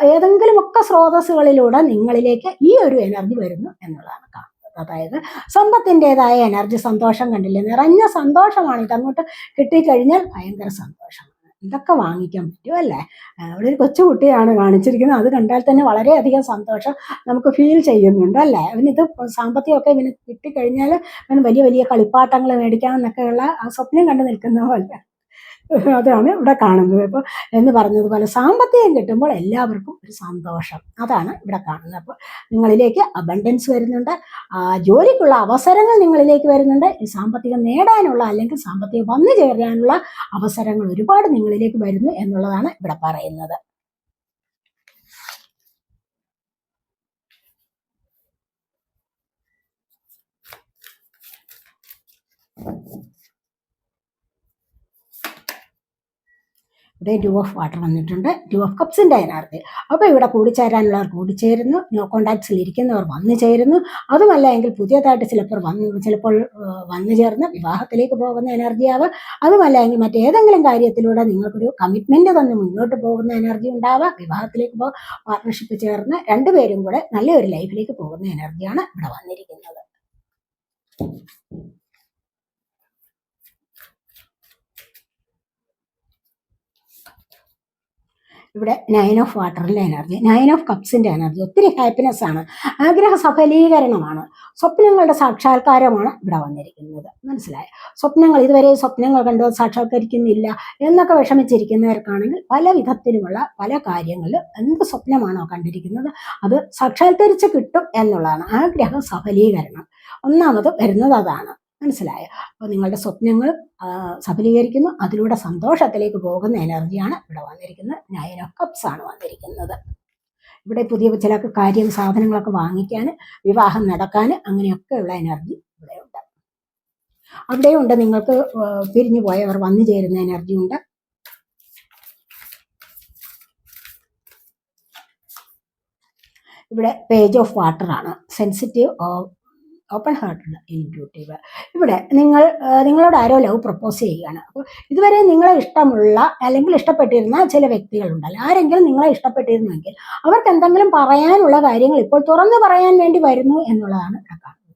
ഏതെങ്കിലുമൊക്കെ സ്രോതസ്സുകളിലൂടെ നിങ്ങളിലേക്ക് ഈ ഒരു എനർജി വരുന്നു എന്നുള്ളതാണ് കാണുന്നത്. അതായത് സമ്പത്തിൻ്റെതായ എനർജി, സന്തോഷം കണ്ടില്ലേ? നിറഞ്ഞ സന്തോഷമാണ്. ഇതങ്ങോട്ട് കിട്ടിക്കഴിഞ്ഞാൽ ഭയങ്കര സന്തോഷമാണ്. ഇതൊക്കെ വാങ്ങിക്കാൻ പറ്റും, അല്ലേ? അവിടെ ഒരു കൊച്ചുകുട്ടിയാണ് കാണിച്ചിരിക്കുന്നത്. അത് കണ്ടാൽ തന്നെ വളരെയധികം സന്തോഷം നമുക്ക് ഫീൽ ചെയ്യുന്നുണ്ട്, അല്ലേ? അവനിത് സാമ്പത്തികമൊക്കെ ഇവന് കിട്ടിക്കഴിഞ്ഞാൽ അവന് വലിയ കളിപ്പാട്ടങ്ങൾ മേടിക്കാമെന്നൊക്കെയുള്ള ആ സ്വപ്നം കണ്ടു നിൽക്കുന്ന പോലെ അതാണ് ഇവിടെ കാണുന്നത്. ഇപ്പോൾ എന്ന് പറഞ്ഞതുപോലെ സാമ്പത്തികം കിട്ടുമ്പോൾ എല്ലാവർക്കും ഒരു സന്തോഷം, അതാണ് ഇവിടെ കാണുന്നത്. അപ്പോൾ നിങ്ങളിലേക്ക് അബണ്ടൻസ് വരുന്നുണ്ട്, ജോലിക്കുള്ള അവസരങ്ങൾ നിങ്ങളിലേക്ക് വരുന്നുണ്ട്. ഈ സാമ്പത്തികം നേടാനുള്ള അല്ലെങ്കിൽ സാമ്പത്തികം വന്നു ചേരാനുള്ള അവസരങ്ങൾ ഒരുപാട് നിങ്ങളിലേക്ക് വരുന്നു എന്നുള്ളതാണ് ഇവിടെ പറയുന്നത്. ഇവിടെ 2 ഓഫ് വാട്ടർ വന്നിട്ടുണ്ട്, 2 ഓഫ് കപ്സിൻ്റെ എനർജി. അപ്പോൾ ഇവിടെ കൂടിച്ചേരാനുള്ളവർ കൂടിച്ചേരുന്നു, നോ കോണ്ടാക്ട്സിൽ ഇരിക്കുന്നവർ വന്നു ചേരുന്നു. അതുമല്ല എങ്കിൽ പുതിയതായിട്ട് ചിലപ്പോൾ വന്നു ചേർന്ന് വിവാഹത്തിലേക്ക് പോകുന്ന എനർജി ആവാം. അതുമല്ല എങ്കിൽ മറ്റേതെങ്കിലും കാര്യത്തിലൂടെ നിങ്ങൾക്കൊരു കമ്മിറ്റ്മെൻറ്റ് തന്ന് മുന്നോട്ട് പോകുന്ന എനർജി ഉണ്ടാവാം. വിവാഹത്തിലേക്ക് പാർട്ട്ണർഷിപ്പ് ചേർന്ന് രണ്ടുപേരും കൂടെ നല്ലൊരു ലൈഫിലേക്ക് പോകുന്ന എനർജിയാണ് ഇവിടെ വന്നിരിക്കുന്നത്. ഇവിടെ 9 ഓഫ് വാട്ടറിൻ്റെ എനർജി, 9 ഓഫ് കപ്സിൻ്റെ എനർജി. ഒത്തിരി ഹാപ്പിനെസ് ആണ്, ആഗ്രഹ സഫലീകരണമാണ്, സ്വപ്നങ്ങളുടെ സാക്ഷാത്കാരമാണ് ഇവിടെ വന്നിരിക്കുന്നത്. മനസ്സിലായോ? ഇതുവരെ സ്വപ്നങ്ങൾ കണ്ടോ സാക്ഷാത്കരിക്കുന്നില്ല എന്നൊക്കെ വിഷമിച്ചിരിക്കുന്നവർക്കാണെങ്കിൽ പല വിധത്തിലുമുള്ള പല കാര്യങ്ങളിൽ എന്ത് സ്വപ്നമാണോ കണ്ടിരിക്കുന്നത് അത് സാക്ഷാത്കരിച്ച് കിട്ടും എന്നുള്ളതാണ്. ആഗ്രഹ സഫലീകരണം ഒന്നാമത് വരുന്നത് അതാണ്. മനസ്സിലായോ? അപ്പോൾ നിങ്ങളുടെ സ്വപ്നങ്ങൾ സഫലീകരിക്കുന്നു, അതിലൂടെ സന്തോഷത്തിലേക്ക് പോകുന്ന എനർജിയാണ് ഇവിടെ വന്നിരിക്കുന്നത്. 9 ഓഫ് കപ്സ് ആണ് വന്നിരിക്കുന്നത്. ഇവിടെ പുതിയ ചില സാധനങ്ങളൊക്കെ വാങ്ങിക്കാൻ, വിവാഹം നടക്കാൻ, അങ്ങനെയൊക്കെയുള്ള എനർജി ഇവിടെയുണ്ട്. അവിടെയുണ്ട് നിങ്ങൾക്ക് പിരിഞ്ഞു പോയവർ വന്നു ചേരുന്ന എനർജി ഉണ്ട്. ഇവിടെ പേജ് ഓഫ് വാട്ടർ ആണ്, സെൻസിറ്റീവ്, ഓപ്പൺ ഹാർട്ടഡ്, ഇൻറ്റ്യൂട്ടീവ്. ഇവിടെ നിങ്ങളോട് ആരോ ലവ് പ്രപ്പോസ് ചെയ്യുകയാണ്. അപ്പോൾ ഇതുവരെ നിങ്ങളെ ഇഷ്ടമുള്ള അല്ലെങ്കിൽ ഇഷ്ടപ്പെട്ടിരുന്ന ചില വ്യക്തികളുണ്ടല്ലോ, ആരെങ്കിലും നിങ്ങളെ ഇഷ്ടപ്പെട്ടിരുന്നെങ്കിൽ അവർക്ക് എന്തെങ്കിലും പറയാനുള്ള കാര്യങ്ങൾ ഇപ്പോൾ തുറന്നു പറയാൻ വേണ്ടി വരുന്നു എന്നുള്ളതാണ് ഇവിടെ കാണുന്നത്.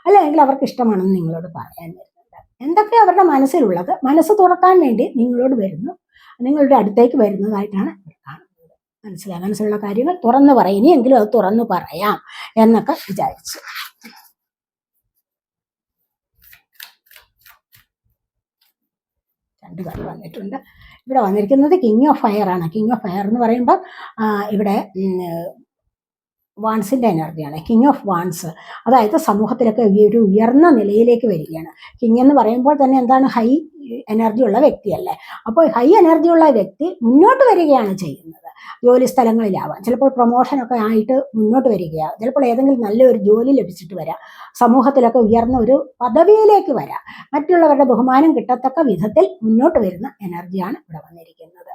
അല്ലെങ്കിൽ അവർക്ക് ഇഷ്ടമാണെന്ന് നിങ്ങളോട് പറയാൻ വരുന്നുണ്ട്. എന്തൊക്കെ അവരുടെ മനസ്സിലുള്ളത് മനസ്സ് തുറക്കാൻ വേണ്ടി നിങ്ങളോട് വരുന്നു. നിങ്ങളുടെ അടുത്തേക്ക് വരുന്നതായിട്ടാണ് കാണുന്നത്. മനസ്സിലുള്ള കാര്യങ്ങൾ തുറന്നു പറയാം, ഇനിയെങ്കിലും അത് തുറന്നു പറയാം എന്നൊക്കെ വിചാരിച്ചു. രണ്ട് കാർഡ് വന്നിട്ടുണ്ട്. ഇവിടെ വന്നിരിക്കുന്നത് കിങ് ഓഫ് ഫയർ ആണ്. കിങ് ഓഫ് ഫയർ എന്ന് പറയുമ്പോൾ ഇവിടെ വാൺസിൻ്റെ എനർജിയാണ്. കിങ് ഓഫ് വാൺസ്, അതായത് സമൂഹത്തിലൊക്കെ ഒരു ഉയർന്ന നിലയിലേക്ക് വരികയാണ്. കിങ് എന്ന് പറയുമ്പോൾ തന്നെ എന്താണ്, ഹൈ എനർജി ഉള്ള വ്യക്തിയല്ലേ. അപ്പോൾ ഹൈ എനർജി ഉള്ള വ്യക്തി മുന്നോട്ട് വരികയാണ് ചെയ്യുന്നത്. ജോലി സ്ഥലങ്ങളിലാവാം, ചിലപ്പോൾ പ്രൊമോഷനൊക്കെ ആയിട്ട് മുന്നോട്ട് വരികയാണ്, ചിലപ്പോൾ ഏതെങ്കിലും നല്ലൊരു ജോലി ലഭിച്ചിട്ട് വരാം, സമൂഹത്തിലൊക്കെ ഉയർന്ന ഒരു പദവിയിലേക്ക് വരാം, മറ്റുള്ളവരുടെ ബഹുമാനം കിട്ടത്തക്ക വിധത്തിൽ മുന്നോട്ട് വരുന്ന എനർജിയാണ് ഇവിടെ വന്നിരിക്കുന്നത്.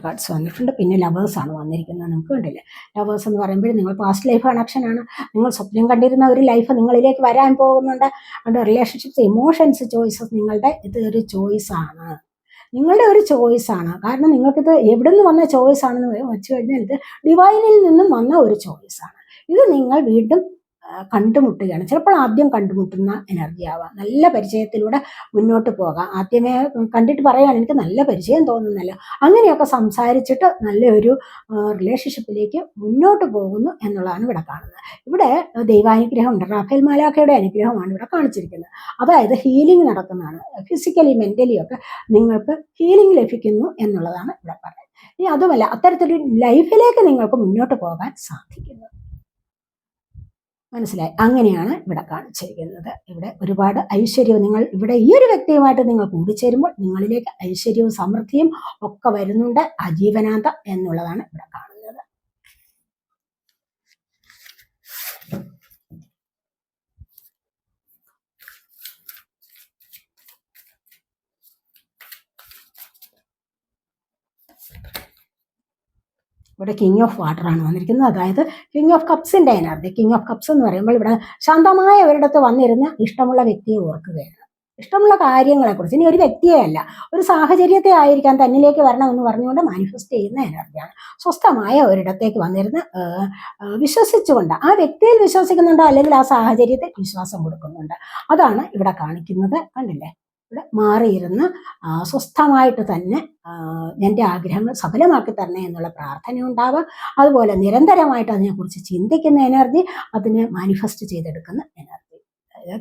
കാർഡ്സ് വന്നിട്ടുണ്ട്. പിന്നെ ലവേഴ്സാണ് വന്നിരിക്കുന്നത്. നമുക്ക് കണ്ടില്ലേ, ലവേഴ്സ് എന്ന് പറയുമ്പോൾ നിങ്ങൾ പാസ്റ്റ് ലൈഫ് കണക്ഷനാണ്. നിങ്ങൾ സ്വപ്നം കണ്ടിരുന്ന ഒരു ലൈഫ് നിങ്ങളിലേക്ക് വരാൻ പോകുന്നുണ്ട്. അതുകൊണ്ട് റിലേഷൻഷിപ്സ്, ഇമോഷൻസ്, ചോയ്സസ്, നിങ്ങളുടെ ഇതൊരു ചോയ്സാണ്, നിങ്ങളുടെ ഒരു ചോയ്സാണ്. കാരണം നിങ്ങൾക്കിത് എവിടെ നിന്ന് വന്ന ചോയ്സ് ആണെന്ന് വെച്ച് കഴിഞ്ഞാൽ ഇത് ഡിവൈനിൽ നിന്നും വന്ന ഒരു ചോയ്സാണ്. ഇത് നിങ്ങൾ വീണ്ടും കണ്ടുമുട്ടുകയാണ്. ചിലപ്പോൾ ആദ്യം കണ്ടുമുട്ടുന്ന എനർജി ആവാം. നല്ല പരിചയത്തിലൂടെ മുന്നോട്ട് പോകാം. ആദ്യമേ കണ്ടിട്ട് പറയുകയാണ് എനിക്ക് നല്ല പരിചയം തോന്നുന്നല്ലോ, അങ്ങനെയൊക്കെ സംസാരിച്ചിട്ട് നല്ലൊരു റിലേഷൻഷിപ്പിലേക്ക് മുന്നോട്ട് പോകുന്നു എന്നുള്ളതാണ് ഇവിടെ കാണുന്നത്. ഇവിടെ ദൈവാനുഗ്രഹമുണ്ട്, റാഫേൽ മാലാഖയുടെ അനുഗ്രഹമാണ് ഇവിടെ കാണിച്ചിരിക്കുന്നത്. അതായത് ഹീലിംഗ് നടക്കുന്നതാണ്. ഫിസിക്കലി മെൻ്റലി ഒക്കെ നിങ്ങൾക്ക് ഹീലിംഗ് ലഭിക്കുന്നു എന്നുള്ളതാണ് ഇവിടെ പറയുന്നത്. ഇനി അതുമല്ല, അത്തരത്തിലൊരു ലൈഫിലേക്ക് നിങ്ങൾക്ക് മുന്നോട്ട് പോകാൻ സാധിക്കുന്നു. മനസ്സിലായി? അങ്ങനെയാണ് ഇവിടെ കാണിച്ചിരിക്കുന്നത്. ഇവിടെ ഒരുപാട് ഐശ്വര്യവും, നിങ്ങൾ ഇവിടെ ഈ ഒരു വ്യക്തിയുമായിട്ട് നിങ്ങൾ കൂടിച്ചേരുമ്പോൾ നിങ്ങളിലേക്ക് ഐശ്വര്യവും സമൃദ്ധിയും ഒക്കെ വരുന്നുണ്ട്, ആജീവനാന്തം എന്നുള്ളതാണ് ഇവിടെ കാണുന്നത്. ഇവിടെ കിങ് ഓഫ് വാട്ടർ ആണ് വന്നിരിക്കുന്നത്. അതായത് കിങ് ഓഫ് കപ്സിന്റെ എനർജി. കിങ് ഓഫ് കപ്സ് എന്ന് പറയുമ്പോൾ ഇവിടെ ശാന്തമായ ഒരിടത്ത് വന്നിരുന്ന് ഇഷ്ടമുള്ള വ്യക്തിയെ ഓർക്കുകയാണ്, ഇഷ്ടമുള്ള കാര്യങ്ങളെക്കുറിച്ച്. ഇനി ഒരു വ്യക്തിയെ അല്ല, ഒരു സാഹചര്യത്തെ ആയിരിക്കാം തന്നിലേക്ക് വരണമെന്ന് പറഞ്ഞുകൊണ്ട് മാനിഫെസ്റ്റ് ചെയ്യുന്ന എനർജിയാണ്. സ്വസ്ഥമായ ഒരിടത്തേക്ക് വന്നിരുന്ന് വിശ്വസിച്ചുകൊണ്ട്, ആ വ്യക്തിയിൽ വിശ്വസിക്കുന്നുണ്ട്, അല്ലെങ്കിൽ ആ സാഹചര്യത്തെ വിശ്വാസം കൊടുക്കുന്നുണ്ട്. അതാണ് ഇവിടെ കാണിക്കുന്നത്. കണ്ടില്ലേ, ഇവിടെ മാറിയിരുന്ന് സ്വസ്ഥമായിട്ട് തന്നെ എൻ്റെ ആഗ്രഹങ്ങൾ സഫലമാക്കി തരണേ എന്നുള്ള പ്രാർത്ഥന ഉണ്ടാവുക. അതുപോലെ നിരന്തരമായിട്ട് അതിനെക്കുറിച്ച് ചിന്തിക്കുന്ന എനർജി, അതിനെ മാനിഫെസ്റ്റ് ചെയ്തെടുക്കുന്ന എനർജി.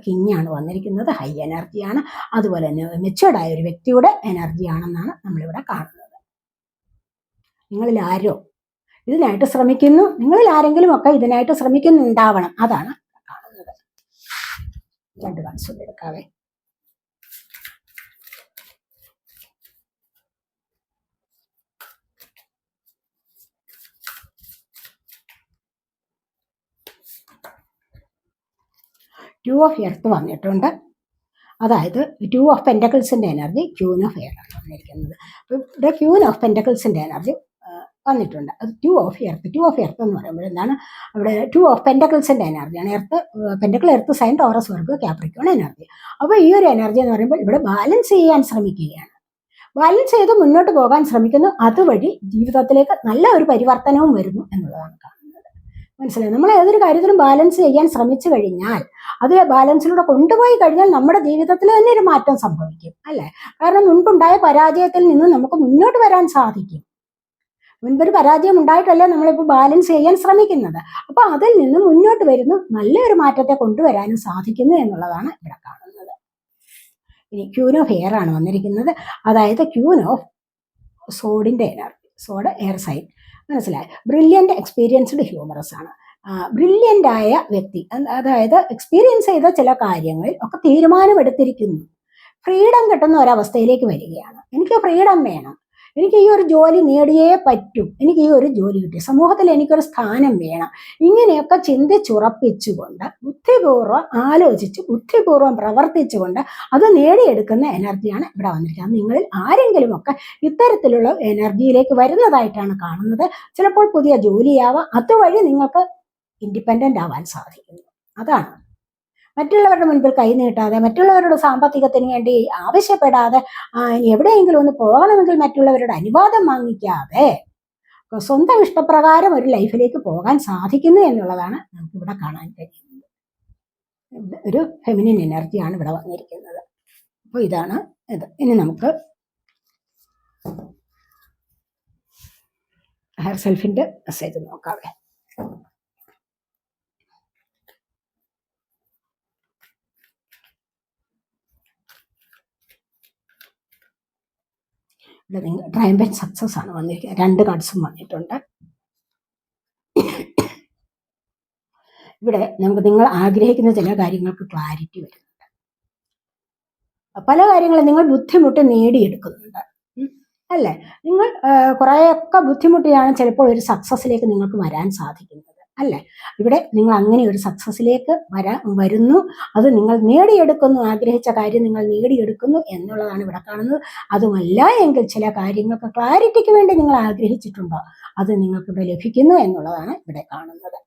കിങ് ആണ് വന്നിരിക്കുന്നത്, ഹൈ എനർജിയാണ്. അതുപോലെ തന്നെ മെച്ചുവേർഡായ ഒരു വ്യക്തിയുടെ എനർജിയാണെന്നാണ് നമ്മളിവിടെ കാണുന്നത്. നിങ്ങളിൽ ആരോ ഇതിനായിട്ട് ശ്രമിക്കുന്നു, നിങ്ങളിൽ ആരെങ്കിലും ഒക്കെ ഇതിനായിട്ട് ശ്രമിക്കുന്നുണ്ടാവണം, അതാണ് കാണുന്നത്. രണ്ട് കാണിച്ചു എടുക്കാവേ. ടു ഓഫ് എർത്ത് വന്നിട്ടുണ്ട്. അതായത് ടു ഓഫ് പെൻറ്റക്കിൾസിൻ്റെ എനർജി ക്യൂൻ ഓഫ് എയർ ആണ് വന്നിരിക്കുന്നത്. ഇവിടെ ക്യൂൻ ഓഫ് പെൻറ്റക്കിൾസിൻ്റെ എനർജി വന്നിട്ടുണ്ട്. അത് two of earth. Two of earth എന്ന് പറയുമ്പോൾ എന്താണ്, അവിടെ ടു ഓഫ് പെൻറ്റക്കിൾസിൻ്റെ എനർജിയാണ്. Earth, pentacle, earth sign, Taurus, Virgo, Capricorn energy. അപ്പോൾ ഈ ഒരു എനർജി എന്ന് പറയുമ്പോൾ ഇവിടെ ബാലൻസ് ചെയ്യാൻ ശ്രമിക്കുകയാണ്, ബാലൻസ് ചെയ്ത് മുന്നോട്ട് പോകാൻ ശ്രമിക്കുന്നു. അതുവഴി ജീവിതത്തിലേക്ക് നല്ല ഒരു പരിവർത്തനവും വരുന്നു എന്നുള്ളതാണ് കാണുന്നത്. മനസ്സിലായി? നമ്മൾ ഏതൊരു കാര്യത്തിലും ബാലൻസ് ചെയ്യാൻ ശ്രമിച്ചു കഴിഞ്ഞാൽ, അത് ബാലൻസിലൂടെ കൊണ്ടുപോയി കഴിഞ്ഞാൽ നമ്മുടെ ജീവിതത്തിൽ തന്നെ ഒരു മാറ്റം സംഭവിക്കും, അല്ലേ? കാരണം മുൻപുണ്ടായ പരാജയത്തിൽ നിന്ന് നമുക്ക് മുന്നോട്ട് വരാൻ സാധിക്കും. മുൻപൊരു പരാജയം ഉണ്ടായിട്ടല്ലേ നമ്മളിപ്പോൾ ബാലൻസ് ചെയ്യാൻ ശ്രമിക്കുന്നത്. അപ്പോൾ അതിൽ നിന്ന് മുന്നോട്ട് വരുന്നു, നല്ലൊരു മാറ്റത്തെ കൊണ്ടുവരാനും സാധിക്കുന്നു എന്നുള്ളതാണ് ഇവിടെ കാണുന്നത്. ഇനി ക്യൂൻ ഓഫ് എയർ ആണ് വന്നിരിക്കുന്നത്. അതായത് ക്യൂൻ ഓഫ് സോഡിൻ്റെ എനർജി. Sword air sign. മനസ്സിലായി? ബ്രില്യൻ്റ്, എക്സ്പീരിയൻസ്ഡ്, ഹ്യൂമറസ് ആണ്. ബ്രില്യൻ്റ് ആയ വ്യക്തി, അതായത് എക്സ്പീരിയൻസ് ചെയ്ത ചില കാര്യങ്ങളിൽ ഒക്കെ തീരുമാനമെടുത്തിരിക്കുന്നു, ഫ്രീഡം കിട്ടുന്ന ഒരവസ്ഥയിലേക്ക് വരികയാണ്. എനിക്ക് ഫ്രീഡം വേണം, എനിക്ക് ഈ ഒരു ജോലി നേടിയേ പറ്റും, എനിക്ക് ഈ ഒരു ജോലി കിട്ടി, സമൂഹത്തിൽ എനിക്കൊരു സ്ഥാനം വേണം, ഇങ്ങനെയൊക്കെ ചിന്തിച്ചുറപ്പിച്ചുകൊണ്ട് ബുദ്ധിപൂർവ്വം ആലോചിച്ച് ബുദ്ധിപൂർവ്വം പ്രവർത്തിച്ചുകൊണ്ട് അത് നേടിയെടുക്കുന്ന എനർജിയാണ് ഇവിടെ വന്നിരിക്കുന്നത്. നിങ്ങളിൽ ആരെങ്കിലുമൊക്കെ ഇത്തരത്തിലുള്ള എനർജിയിലേക്ക് വരുന്നതായിട്ടാണ് കാണുന്നത്. ചിലപ്പോൾ പുതിയ ജോലിയാവാം, അതുവഴി നിങ്ങൾക്ക് ഇൻഡിപെൻഡൻ്റ് ആവാൻ സാധിക്കുന്നു. അതാണ് മറ്റുള്ളവരുടെ മുൻപിൽ കൈ നീട്ടാതെ, മറ്റുള്ളവരുടെ സാമ്പത്തികത്തിന് വേണ്ടി ആവശ്യപ്പെടാതെ, എവിടെയെങ്കിലും ഒന്ന് പോകണമെങ്കിൽ മറ്റുള്ളവരുടെ അനുവാദം വാങ്ങിക്കാതെ സ്വന്തം ഇഷ്ടപ്രകാരം ഒരു ലൈഫിലേക്ക് പോകാൻ സാധിക്കുന്നു എന്നുള്ളതാണ് നമുക്ക് ഇവിടെ കാണാൻ കഴിയുന്നത്. ഒരു ഫെമിനിൻ എനർജിയാണ് ഇവിടെ വന്നിരിക്കുന്നത്. അപ്പോൾ ഇതാണ് ഇത്. ഇനി നമുക്ക് ഹെയർ സെൽഫിൻ്റെ മെസ്സേജ് നോക്കാവേ. ഇവിടെ നിങ്ങൾ ട്രയംബൻ സക്സസ് ആണ് വന്നിരിക്കുന്നത്. 2 കാർഡ്സും വന്നിട്ടുണ്ട്. ഇവിടെ നമുക്ക് നിങ്ങൾ ആഗ്രഹിക്കുന്ന ചില കാര്യങ്ങൾക്ക് ക്ലാരിറ്റി വരുന്നുണ്ട്. പല കാര്യങ്ങളും നിങ്ങൾ ബുദ്ധിമുട്ട് നേടിയെടുക്കുന്നുണ്ട്, അല്ലേ? നിങ്ങൾ കുറേയൊക്കെ ബുദ്ധിമുട്ടിയാണ് ചിലപ്പോൾ ഒരു സക്സസ്സിലേക്ക് നിങ്ങൾക്ക് വരാൻ സാധിക്കുന്നത്, അല്ലേ? ഇവിടെ നിങ്ങൾ അങ്ങനെ ഒരു സക്സസ്സിലേക്ക് വരുന്നു, അത് നിങ്ങൾ നേടിയെടുക്കുന്നു, ആഗ്രഹിച്ച കാര്യം നിങ്ങൾ നേടിയെടുക്കുന്നു എന്നുള്ളതാണ് ഇവിടെ കാണുന്നത്. അതുമല്ല എങ്കിൽ ചില കാര്യങ്ങൾക്ക് ക്ലാരിറ്റിക്ക് വേണ്ടി നിങ്ങൾ ആഗ്രഹിച്ചിട്ടുണ്ടോ, അത് നിങ്ങൾക്ക് ഇവിടെ ലഭിക്കുന്നു എന്നുള്ളതാണ് ഇവിടെ കാണുന്നത്.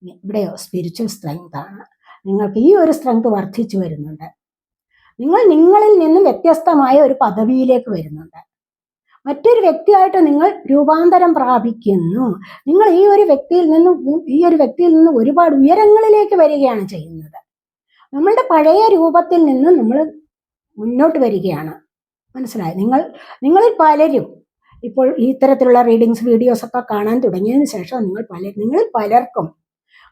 ഇവിടെയോ സ്പിരിച്വൽ സ്ട്രെങ്ത് ആണ്. നിങ്ങൾക്ക് ഈ ഒരു സ്ട്രെങ്ത് വർദ്ധിച്ചു വരുന്നുണ്ട്. നിങ്ങൾ നിങ്ങളിൽ നിന്നും വ്യത്യസ്തമായ ഒരു പദവിയിലേക്ക് വരുന്നുണ്ട്. മറ്റൊരു വ്യക്തിയായിട്ട് നിങ്ങൾ രൂപാന്തരം പ്രാപിക്കുന്നു. നിങ്ങൾ ഈ ഒരു വ്യക്തിയിൽ നിന്ന് ഒരുപാട് ഉയരങ്ങളിലേക്ക് വരികയാണ് ചെയ്യുന്നത്. നമ്മളുടെ പഴയ രൂപത്തിൽ നിന്ന് നമ്മൾ മുന്നോട്ട് വരികയാണ്. മനസ്സിലായി? നിങ്ങളിൽ പലരും ഇപ്പോൾ ഇത്തരത്തിലുള്ള റീഡിങ്സ് വീഡിയോസ് ഒക്കെ കാണാൻ തുടങ്ങിയതിന് ശേഷം നിങ്ങളിൽ പലർക്കും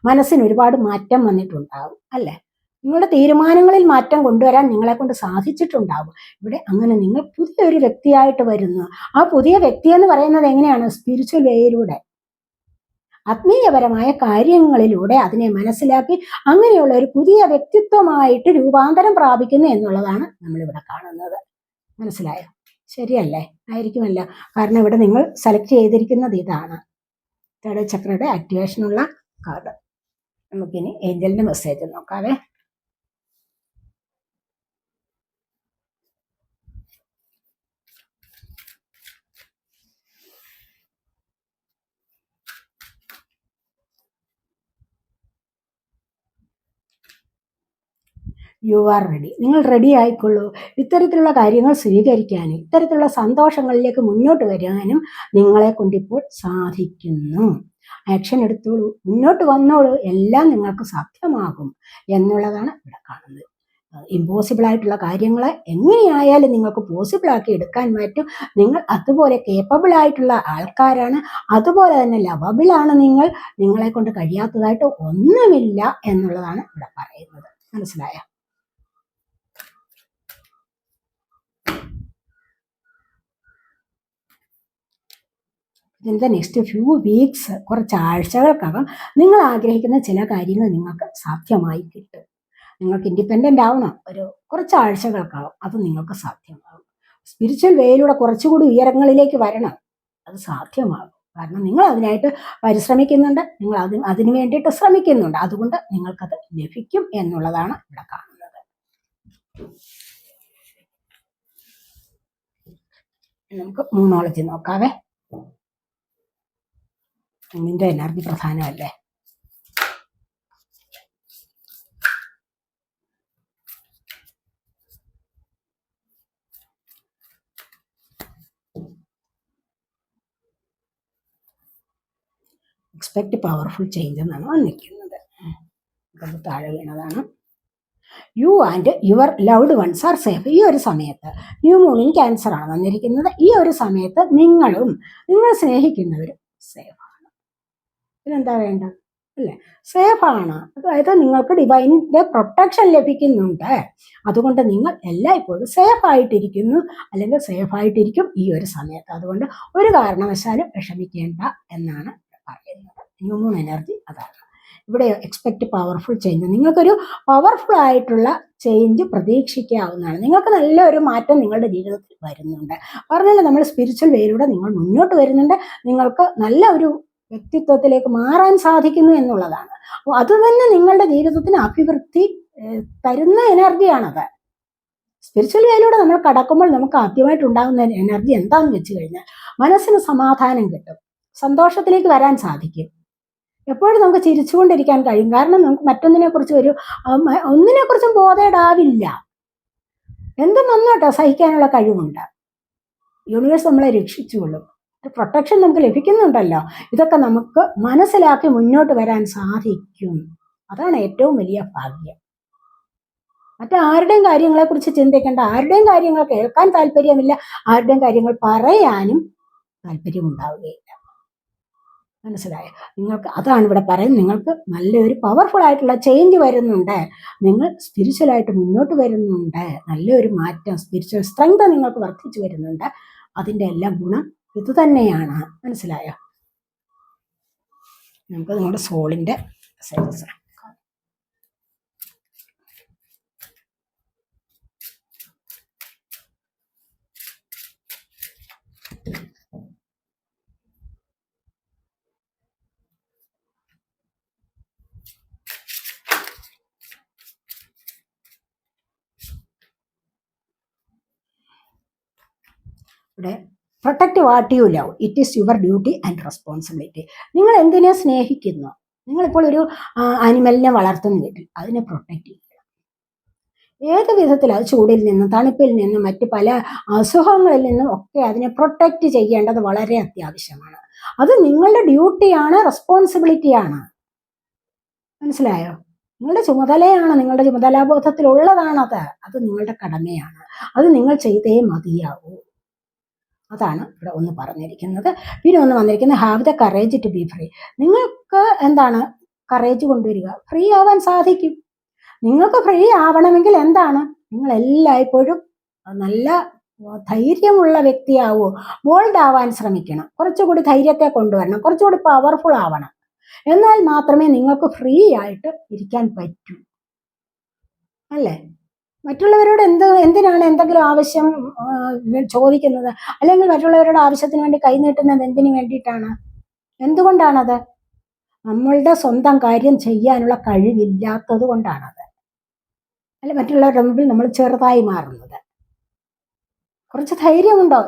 മനസ്സിന് ഒരുപാട് മാറ്റം വന്നിട്ടുണ്ടാവും, അല്ലേ? നിങ്ങളുടെ തീരുമാനങ്ങളിൽ മാറ്റം കൊണ്ടുവരാൻ നിങ്ങളെ കൊണ്ട് സാധിച്ചിട്ടുണ്ടാവും. ഇവിടെ അങ്ങനെ നിങ്ങൾ പുതിയൊരു വ്യക്തിയായിട്ട് വരുന്നു. ആ പുതിയ വ്യക്തി എന്ന് പറയുന്നത് എങ്ങനെയാണ്? സ്പിരിച്വൽ വേയിലൂടെ, ആത്മീയപരമായ കാര്യങ്ങളിലൂടെ അതിനെ മനസ്സിലാക്കി അങ്ങനെയുള്ള ഒരു പുതിയ വ്യക്തിത്വമായിട്ട് രൂപാന്തരം പ്രാപിക്കുന്നു എന്നുള്ളതാണ് നമ്മളിവിടെ കാണുന്നത്. മനസ്സിലായോ? ശരിയല്ലേ? ആയിരിക്കുമല്ല. കാരണം ഇവിടെ നിങ്ങൾ സെലക്ട് ചെയ്തിരിക്കുന്നത് ഇതാണ്, തേർഡ് ചക്രയുടെ ആക്ടിവേഷനുള്ള കാർഡ്. നമുക്കിനി ഏഞ്ചലിന്റെ മെസ്സേജ് നോക്കാവേ. You are ready. നിങ്ങൾ റെഡി ആയിക്കൊള്ളൂ. ഇത്തരത്തിലുള്ള കാര്യങ്ങൾ സ്വീകരിക്കാനും ഇത്തരത്തിലുള്ള സന്തോഷങ്ങളിലേക്ക് മുന്നോട്ട് വരാനും നിങ്ങളെ കൊണ്ടിപ്പോൾ സാധിക്കുന്നു. ആക്ഷൻ എടുത്തോളൂ, മുന്നോട്ട് വന്നോളൂ, എല്ലാം നിങ്ങൾക്ക് സാധ്യമാകും എന്നുള്ളതാണ് ഇവിടെ കാണുന്നത്. ഇമ്പോസിബിൾ ആയിട്ടുള്ള കാര്യങ്ങളെ എങ്ങനെയായാലും നിങ്ങൾക്ക് പോസിബിളാക്കി എടുക്കാൻ പറ്റും. നിങ്ങൾ അതുപോലെ കേപ്പബിൾ ആയിട്ടുള്ള ആൾക്കാരാണ്. അതുപോലെ തന്നെ ലവബിളാണ് നിങ്ങൾ. നിങ്ങളെ കൊണ്ട് കഴിയാത്തതായിട്ട് ഒന്നുമില്ല എന്നുള്ളതാണ് ഇവിടെ പറയുന്നത്. മനസ്സിലായോ? ഇതിൻ്റെ നെക്സ്റ്റ് ഫ്യൂ വീക്സ്, കുറച്ച് ആഴ്ചകൾക്കകം നിങ്ങൾ ആഗ്രഹിക്കുന്ന ചില കാര്യങ്ങൾ നിങ്ങൾക്ക് സാധ്യമായി കിട്ടും. നിങ്ങൾക്ക് ഇൻഡിപെൻഡൻ്റ് ആവണം. കുറച്ച് ആഴ്ചകൾക്കകം അത് നിങ്ങൾക്ക് സാധ്യമാകും. സ്പിരിച്വൽ വേയിലൂടെ കുറച്ചുകൂടി ഉയരങ്ങളിലേക്ക് വരണം. അത് സാധ്യമാകും. കാരണം നിങ്ങൾ അതിനായിട്ട് പരിശ്രമിക്കുന്നുണ്ട്, നിങ്ങൾ അതിന് വേണ്ടിയിട്ട് ശ്രമിക്കുന്നുണ്ട്. അതുകൊണ്ട് നിങ്ങൾക്കത് ലഭിക്കും എന്നുള്ളതാണ് ഇവിടെ കാണുന്നത്. നമുക്ക് മൂണോളജി നോക്കാവേ. നിന്റെ എനർജി പ്രധാനമല്ലേ? എക്സ്പെക്ട് പവർഫുൾ ചേഞ്ച് എന്നാണ് വന്നിരിക്കുന്നത്. അത് താഴെ വീണതാണ്. You and your loved ones are safe. ഈ ഒരു സമയത്ത് ന്യൂ മൂണിൻ ക്യാൻസർ ആണ് വന്നിരിക്കുന്നത്. ഈ ഒരു സമയത്ത് നിങ്ങൾ സ്നേഹിക്കുന്നവരും സേഫാണ്. ഇതെന്താ വേണ്ട, അല്ലേ? സേഫാണ്. അതായത് നിങ്ങൾക്ക് ഡിവൈനിന്റെ പ്രൊട്ടക്ഷൻ ലഭിക്കുന്നുണ്ട്. അതുകൊണ്ട് നിങ്ങൾ എല്ലായ്പ്പോഴും സേഫായിട്ടിരിക്കുന്നു, അല്ലെങ്കിൽ സേഫായിട്ടിരിക്കും ഈ ഒരു സമയത്ത്. അതുകൊണ്ട് ഒരു കാരണവശാലും വിഷമിക്കേണ്ട എന്നാണ് പറയുന്നത്. ന്യൂ മൂൺ എനർജി അതാണ്. ഇവിടെ എക്സ്പെക്ട് പവർഫുൾ ചേഞ്ച്. നിങ്ങൾക്കൊരു പവർഫുൾ ആയിട്ടുള്ള ചേഞ്ച് പ്രതീക്ഷിക്കാവുന്നതാണ്. നിങ്ങൾക്ക് നല്ലൊരു മാറ്റം നിങ്ങളുടെ ജീവിതത്തിൽ വരുന്നുണ്ട്. പറഞ്ഞാൽ നമ്മൾ സ്പിരിച്വൽ വേയിലൂടെ നിങ്ങൾ മുന്നോട്ട് വരുന്നുണ്ട്. നിങ്ങൾക്ക് നല്ല ഒരു വ്യക്തിത്വത്തിലേക്ക് മാറാൻ സാധിക്കുന്നു എന്നുള്ളതാണ്. അപ്പോൾ അത് തന്നെ നിങ്ങളുടെ ജീവിതത്തിന് അഭിവൃദ്ധി തരുന്ന എനർജിയാണത്. സ്പിരിച്വൽ വേയിലൂടെ നമ്മൾ കടക്കുമ്പോൾ നമുക്ക് ആദ്യമായിട്ടുണ്ടാകുന്ന എനർജി എന്താണെന്ന് വെച്ച് കഴിഞ്ഞാൽ മനസ്സിന് സമാധാനം കിട്ടും, സന്തോഷത്തിലേക്ക് വരാൻ സാധിക്കും. എപ്പോഴും നമുക്ക് ചിരിച്ചുകൊണ്ടിരിക്കാൻ കഴിയും. കാരണം നമുക്ക് ഒന്നിനെക്കുറിച്ചും ബോധേടാവില്ല. എന്തും വന്നോട്ടെ സഹിക്കാനുള്ള കഴിവുണ്ട്. യൂണിവേഴ്സ് നമ്മളെ രക്ഷിച്ചുകൊള്ളും. പ്രൊട്ടക്ഷൻ നമുക്ക് ലഭിക്കുന്നുണ്ടല്ലോ. ഇതൊക്കെ നമുക്ക് മനസ്സിലാക്കി മുന്നോട്ട് വരാൻ സാധിക്കും. അതാണ് ഏറ്റവും വലിയ ഭാഗ്യം. മറ്റാരുടെയും കാര്യങ്ങളെക്കുറിച്ച് ചിന്തിക്കേണ്ട, ആരുടെയും കാര്യങ്ങൾ കേൾക്കാൻ താല്പര്യമില്ല, ആരുടെയും കാര്യങ്ങൾ പറയാനും താല്പര്യമുണ്ടാവുകയില്ല. മനസ്സിലായോ? നിങ്ങൾക്ക് അതാണ് ഇവിടെ പറയുന്നത്. നിങ്ങൾക്ക് നല്ലൊരു പവർഫുൾ ആയിട്ടുള്ള ചേഞ്ച് വരുന്നുണ്ട്, നിങ്ങൾ സ്പിരിച്വലായിട്ട് മുന്നോട്ട് വരുന്നുണ്ട്, നല്ലൊരു മാറ്റം, സ്പിരിച്വൽ സ്ട്രെങ്ത് നിങ്ങൾക്ക് വർദ്ധിച്ചു വരുന്നുണ്ട്. അതിൻ്റെ എല്ലാം ഗുണം ഇത് തന്നെയാണ്. മനസ്സിലായോ? നമുക്ക് നിങ്ങളുടെ സോളിൻ്റെ മെസ്സേജസ് ഇവിടെ protect what you love, it is your duty and responsibility. നിങ്ങൾ എന്തിനെ സ്നേഹിക്കുന്നു, നിങ്ങളിപ്പോൾ ഒരു ആനിമലിനെ വളർത്തുന്ന വീട്ടിൽ അതിനെ പ്രൊട്ടക്റ്റ് ചെയ്യുക. ഏത് വിധത്തിൽ, അത് ചൂടിൽ നിന്നും തണുപ്പിൽ നിന്നും മറ്റ് പല അസുഖങ്ങളിൽ നിന്നും ഒക്കെ അതിനെ പ്രൊട്ടക്റ്റ് ചെയ്യേണ്ടത് വളരെ അത്യാവശ്യമാണ്. അത് നിങ്ങളുടെ ഡ്യൂട്ടിയാണ്, റെസ്പോൺസിബിലിറ്റിയാണ്. മനസ്സിലായോ? നിങ്ങളുടെ ചുമതലയാണ്, നിങ്ങളുടെ ചുമതലാബോധത്തിലുള്ളതാണത്. അത് നിങ്ങളുടെ കടമയാണ്, അത് നിങ്ങൾ ചെയ്തേ മതിയാവൂ. അതാണ് ഇവിടെ ഒന്ന് പറഞ്ഞിരിക്കുന്നത്. പിന്നെ ഒന്ന് വന്നിരിക്കുന്നത് have the courage to be free. നിങ്ങൾക്ക് എന്താണ് കറേജ് കൊണ്ടുവരിക, ഫ്രീ ആവാൻ സാധിക്കും. നിങ്ങൾക്ക് ഫ്രീ ആവണമെങ്കിൽ എന്താണ്, നിങ്ങൾ എല്ലായ്പ്പോഴും നല്ല ധൈര്യമുള്ള വ്യക്തിയാവൂ, ബോൾഡ് ആവാൻ ശ്രമിക്കണം, കുറച്ചുകൂടി ധൈര്യത്തെ കൊണ്ടുവരണം, കുറച്ചുകൂടി പവർഫുൾ ആവണം. എന്നാൽ മാത്രമേ നിങ്ങൾക്ക് ഫ്രീ ആയിട്ട് ഇരിക്കാൻ പറ്റൂ, അല്ലേ? മറ്റുള്ളവരോട് എന്തിനാണ് എന്തെങ്കിലും ആവശ്യം ചോദിക്കുന്നത്, അല്ലെങ്കിൽ മറ്റുള്ളവരുടെ ആവശ്യത്തിന് വേണ്ടി കൈനീട്ടുന്നത് എന്തിനു വേണ്ടിയിട്ടാണ്? എന്തുകൊണ്ടാണത്? നമ്മളുടെ സ്വന്തം കാര്യം ചെയ്യാനുള്ള കഴിവില്ലാത്തത് കൊണ്ടാണത്. അല്ലെ, മറ്റുള്ളവരുടെ മുമ്പിൽ നമ്മൾ ചെറുതായി മാറുന്നത്. കുറച്ച് ധൈര്യമുണ്ടോ,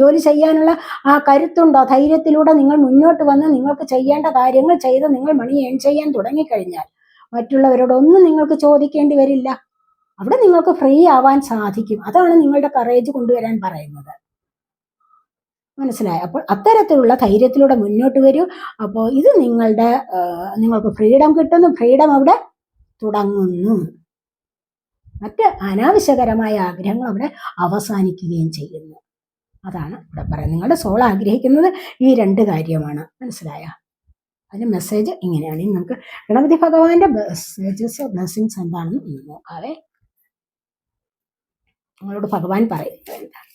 ജോലി ചെയ്യാനുള്ള ആ കരുത്തുണ്ടോ, ധൈര്യത്തിലൂടെ നിങ്ങൾ മുന്നോട്ട് വന്ന് നിങ്ങൾക്ക് ചെയ്യേണ്ട കാര്യങ്ങൾ ചെയ്ത് നിങ്ങൾ മണി ഏൺ ചെയ്യാൻ തുടങ്ങിക്കഴിഞ്ഞാൽ മറ്റുള്ളവരോടൊന്നും നിങ്ങൾക്ക് ചോദിക്കേണ്ടി വരില്ല. അവിടെ നിങ്ങൾക്ക് ഫ്രീ ആവാൻ സാധിക്കും. അതാണ് നിങ്ങളുടെ കറേജ് കൊണ്ടുവരാൻ പറയുന്നത്. മനസ്സിലായോ? അപ്പോൾ അത്തരത്തിലുള്ള ധൈര്യത്തിലൂടെ മുന്നോട്ട് വരൂ. അപ്പോൾ ഇത് നിങ്ങൾക്ക് ഫ്രീഡം കിട്ടുന്നു, ഫ്രീഡം അവിടെ തുടങ്ങുന്നു. മറ്റ് അനാവശ്യകരമായ ആഗ്രഹങ്ങൾ അവിടെ അവസാനിക്കുകയും ചെയ്യുന്നു. അതാണ് ഇവിടെ പറയുന്നത്. നിങ്ങളുടെ സോൾ ആഗ്രഹിക്കുന്നത് ഈ രണ്ട് കാര്യമാണ്. മനസ്സിലായോ? അതിന്റെ മെസ്സേജ് ഇങ്ങനെയാണ്. ഇനി നമുക്ക് ഗണപതി ഭഗവാന്റെ മെസ്സേജസ്, ബ്ലെസ്സിങ്സ് എന്താണെന്ന് ഒന്ന് നോക്കാവേ. നിങ്ങളോട് ഭഗവാൻ പറയുന്നത് എന്താണ്?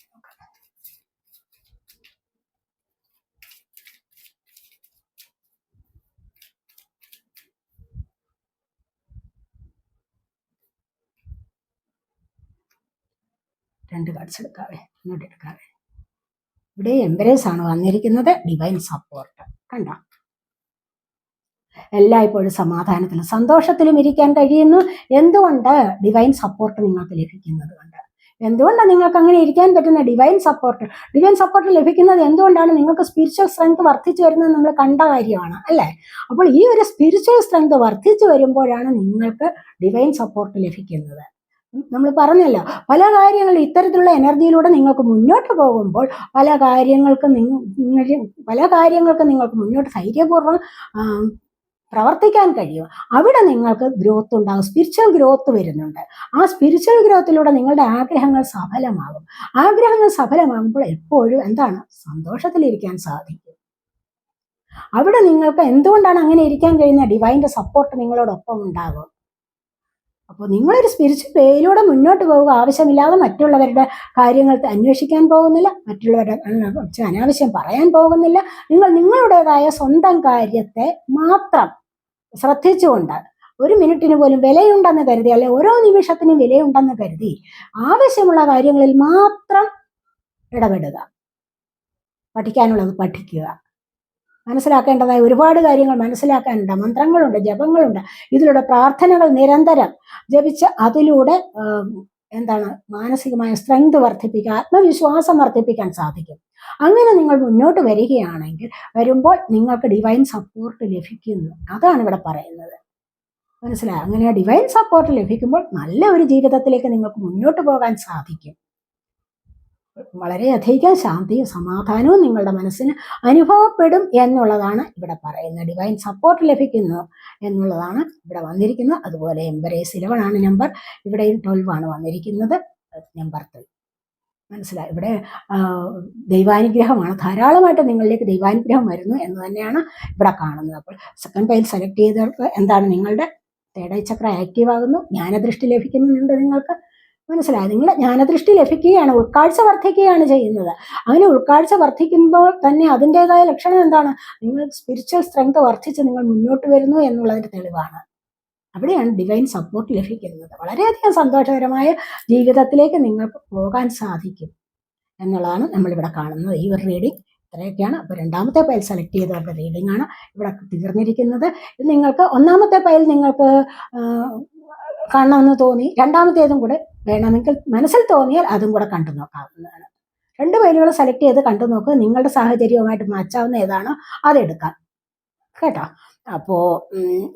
രണ്ട് കാർഡ്സ് എടുക്കാവേ, ഇങ്ങോട്ട് എടുക്കാവേ. ഇവിടെ എംബ്രേസ് ആണ് വന്നിരിക്കുന്നത്, ഡിവൈൻ സപ്പോർട്ട്. കണ്ടോ? എല്ലായ്പ്പോഴും സമാധാനത്തിലും സന്തോഷത്തിലും ഇരിക്കാൻ കഴിയുന്നു. എന്തുകൊണ്ട്? ഡിവൈൻ സപ്പോർട്ട് നിങ്ങൾക്ക് ലഭിക്കുന്നത് കൊണ്ട്. എന്തുകൊണ്ടാണ് നിങ്ങൾക്ക് അങ്ങനെ ഇരിക്കാൻ പറ്റുന്ന? ഡിവൈൻ സപ്പോർട്ട് ലഭിക്കുന്നത് എന്തുകൊണ്ടാണ്? നിങ്ങൾക്ക് സ്പിരിച്വൽ സ്ട്രെങ്ത് വർദ്ധിച്ചു വരുന്നത് നമ്മൾ കണ്ട കാര്യമാണ്, അല്ലേ? അപ്പോൾ ഈ ഒരു സ്പിരിച്വൽ സ്ട്രെങ്ത് വർദ്ധിച്ചു വരുമ്പോഴാണ് നിങ്ങൾക്ക് ഡിവൈൻ സപ്പോർട്ട് ലഭിക്കുന്നത്. നമ്മൾ പറഞ്ഞല്ലോ, പല കാര്യങ്ങളും ഇത്തരത്തിലുള്ള എനർജിയിലൂടെ നിങ്ങൾക്ക് മുന്നോട്ട് പോകുമ്പോൾ പല കാര്യങ്ങൾക്ക് നിങ്ങൾക്ക് മുന്നോട്ട് ധൈര്യപൂർവ്വം പ്രവർത്തിക്കാൻ കഴിയും. അവിടെ നിങ്ങൾക്ക് ഗ്രോത്ത് ഉണ്ടാകും, സ്പിരിച്വൽ ഗ്രോത്ത് വരുന്നുണ്ട്. ആ സ്പിരിച്വൽ ഗ്രോത്തിലൂടെ നിങ്ങളുടെ ആഗ്രഹങ്ങൾ സഫലമാകുമ്പോൾ എപ്പോഴും എന്താണ്, സന്തോഷത്തിലിരിക്കാൻ സാധിക്കും. അവിടെ നിങ്ങൾക്ക് എന്തുകൊണ്ടാണ് അങ്ങനെ ഇരിക്കാൻ കഴിയുന്നത്? ഡിവൈൻ്റെ സപ്പോർട്ട് നിങ്ങളോടൊപ്പം ഉണ്ടാകും. അപ്പോൾ നിങ്ങളൊരു സ്പിരിച്വൽ വേയിലൂടെ മുന്നോട്ട് പോവുക, ആവശ്യമില്ലാതെ മറ്റുള്ളവരുടെ കാര്യങ്ങൾ അന്വേഷിക്കാൻ പോകുന്നില്ല, മറ്റുള്ളവരുടെ അനാവശ്യം പറയാൻ പോകുന്നില്ല. നിങ്ങൾ നിങ്ങളുടേതായ സ്വന്തം കാര്യത്തെ മാത്രം ശ്രദ്ധിച്ചുകൊണ്ട്, ഒരു മിനിറ്റിന് പോലും വിലയുണ്ടെന്ന് കരുതി, അല്ലെ ഓരോ നിമിഷത്തിനും വിലയുണ്ടെന്ന് കരുതി ആവശ്യമുള്ള കാര്യങ്ങളിൽ മാത്രം ഇടപെടുക, പഠിക്കാനുള്ളത് പഠിക്കുക. മനസ്സിലാക്കേണ്ടതായ ഒരുപാട് കാര്യങ്ങൾ മനസ്സിലാക്കാനുണ്ട്, മന്ത്രങ്ങളുണ്ട്, ജപങ്ങളുണ്ട്. ഇതിലൂടെ പ്രാർത്ഥനകൾ നിരന്തരം ജപിച്ച് അതിലൂടെ മാനസികമായ സ്ട്രെങ്ത് വർദ്ധിപ്പിക്കുക, ആത്മവിശ്വാസം വർദ്ധിപ്പിക്കാൻ സാധിക്കും. അങ്ങനെ നിങ്ങൾ മുന്നോട്ട് വരുമ്പോൾ നിങ്ങൾക്ക് ഡിവൈൻ സപ്പോർട്ട് ലഭിക്കുന്നു. അതാണ് ഇവിടെ പറയുന്നത്. മനസ്സിലായോ? അങ്ങനെ ഡിവൈൻ സപ്പോർട്ട് ലഭിക്കുമ്പോൾ നല്ല ഒരു ജീവിതത്തിലേക്ക് നിങ്ങൾക്ക് മുന്നോട്ട് പോകാൻ സാധിക്കും. വളരെയധികം ശാന്തിയും സമാധാനവും നിങ്ങളുടെ മനസ്സിന് അനുഭവപ്പെടും എന്നുള്ളതാണ് ഇവിടെ പറയുന്നത്. ഡിവൈൻ സപ്പോർട്ട് ലഭിക്കുന്നു എന്നുള്ളതാണ് ഇവിടെ വന്നിരിക്കുന്നത്. അതുപോലെ എംബറേസ് 11 ആണ് നമ്പർ, ഇവിടെയും 12 ആണ് വന്നിരിക്കുന്നത്, നമ്പർ 3. മനസ്സിലായി. ഇവിടെ ദൈവാനുഗ്രഹമാണ്, ധാരാളമായിട്ട് നിങ്ങളിലേക്ക് ദൈവാനുഗ്രഹം വരുന്നു എന്ന് തന്നെയാണ് ഇവിടെ കാണുന്നത്. അപ്പോൾ സെക്കൻഡ് പൈൽ സെലക്ട് ചെയ്തവർക്ക് എന്താണ്, നിങ്ങളുടെ തേർഡ് ഐ ചക്ര ആക്റ്റീവ് ആകുന്നു, ജ്ഞാനദൃഷ്ടി ലഭിക്കുന്നുണ്ട് നിങ്ങൾക്ക്. മനസ്സിലായി. നിങ്ങൾ ജ്ഞാനദൃഷ്ടി ലഭിക്കുകയാണ്, ഉൾക്കാഴ്ച വർദ്ധിക്കുകയാണ് ചെയ്യുന്നത്. അങ്ങനെ ഉൾക്കാഴ്ച വർദ്ധിക്കുമ്പോൾ തന്നെ അതിൻ്റെതായ ലക്ഷണം എന്താണ്, നിങ്ങൾ സ്പിരിച്വൽ സ്ട്രെങ്ത് വർദ്ധിച്ച് നിങ്ങൾ മുന്നോട്ട് വരുന്നു എന്നുള്ളതിൻ്റെ തെളിവാണ്. അവിടെയാണ് ഡിവൈൻ സപ്പോർട്ട് ലഭിക്കുന്നത്. വളരെയധികം സന്തോഷകരമായ ജീവിതത്തിലേക്ക് നിങ്ങൾക്ക് പോകാൻ സാധിക്കും എന്നുള്ളതാണ് നമ്മളിവിടെ കാണുന്നത്. ഈ ഒരു റീഡിംഗ് ഇത്രയൊക്കെയാണ്. അപ്പോൾ രണ്ടാമത്തെ പൈൽ സെലക്ട് ചെയ്തവരുടെ റീഡിംഗ് ആണ് ഇവിടെ തീർന്നിരിക്കുന്നത്. ഇത് നിങ്ങൾക്ക് ഒന്നാമത്തെ പൈൽ നിങ്ങൾക്ക് കാണണമെന്ന് തോന്നി, രണ്ടാമത്തേതും കൂടെ വേണമെങ്കിൽ മനസ്സിൽ തോന്നിയാൽ അതും കൂടെ കണ്ടു നോക്കാവുന്നതാണ്. 2 പൈലുകൾ സെലക്ട് ചെയ്ത് കണ്ടു നോക്കുക, നിങ്ങളുടെ സാഹചര്യവുമായിട്ട് മാച്ചാവുന്ന ഏതാണോ അതെടുക്കാം കേട്ടോ. അപ്പോൾ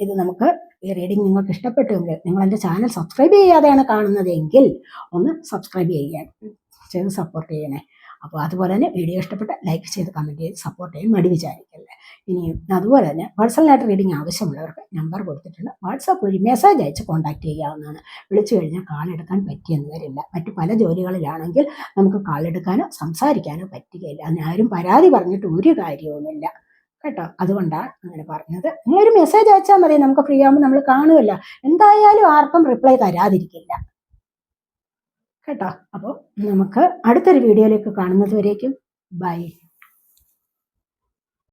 ഇത് നമുക്ക് ഈ റീഡിംഗ് നിങ്ങൾക്ക് ഇഷ്ടപ്പെട്ടുവെങ്കിൽ നിങ്ങൾ എൻ്റെ ചാനൽ സബ്സ്ക്രൈബ് ചെയ്യാതെയാണ് കാണുന്നതെങ്കിൽ ഒന്ന് സബ്സ്ക്രൈബ് ചെയ്ത് സപ്പോർട്ട് ചെയ്യണേ. അപ്പോൾ അതുപോലെ തന്നെ വീഡിയോ ഇഷ്ടപ്പെട്ട ലൈക്ക് ചെയ്ത് കമൻറ്റ് ചെയ്ത് സപ്പോർട്ട് ചെയ്യാൻ മടി വിചാരിക്കല്ലേ. ഇനിയും അതുപോലെ തന്നെ പേഴ്സണലായിട്ട് റീഡിംഗ് ആവശ്യമുള്ളവർക്ക് നമ്പർ കൊടുത്തിട്ടുണ്ട്, വാട്സാപ്പ് വഴി മെസ്സേജ് അയച്ച് കോൺടാക്ട് ചെയ്യാവുന്നതാണ്. വിളിച്ചു കഴിഞ്ഞാൽ കാൾ എടുക്കാൻ പറ്റിയെന്ന് വരില്ല. മറ്റ് പല ജോലികളിലാണെങ്കിൽ നമുക്ക് കാൾ എടുക്കാനോ സംസാരിക്കാനോ പറ്റുകയില്ല. അതിനാരും പരാതി പറഞ്ഞിട്ട് ഒരു കാര്യവുമില്ല കേട്ടോ. അതുകൊണ്ടാണ് അങ്ങനെ പറഞ്ഞത്. നിങ്ങളൊരു മെസ്സേജ് അയച്ചാൽ മതി, നമുക്ക് ഫ്രീ ആകുമ്പോൾ നമ്മൾ കാണുമല്ലോ. എന്തായാലും ആർക്കും റിപ്ലൈ തരാതിരിക്കില്ല കേട്ടോ. അപ്പോൾ നമുക്ക് അടുത്തൊരു വീഡിയോയിലേക്ക് കാണുന്നത് വരേക്കും ബൈ.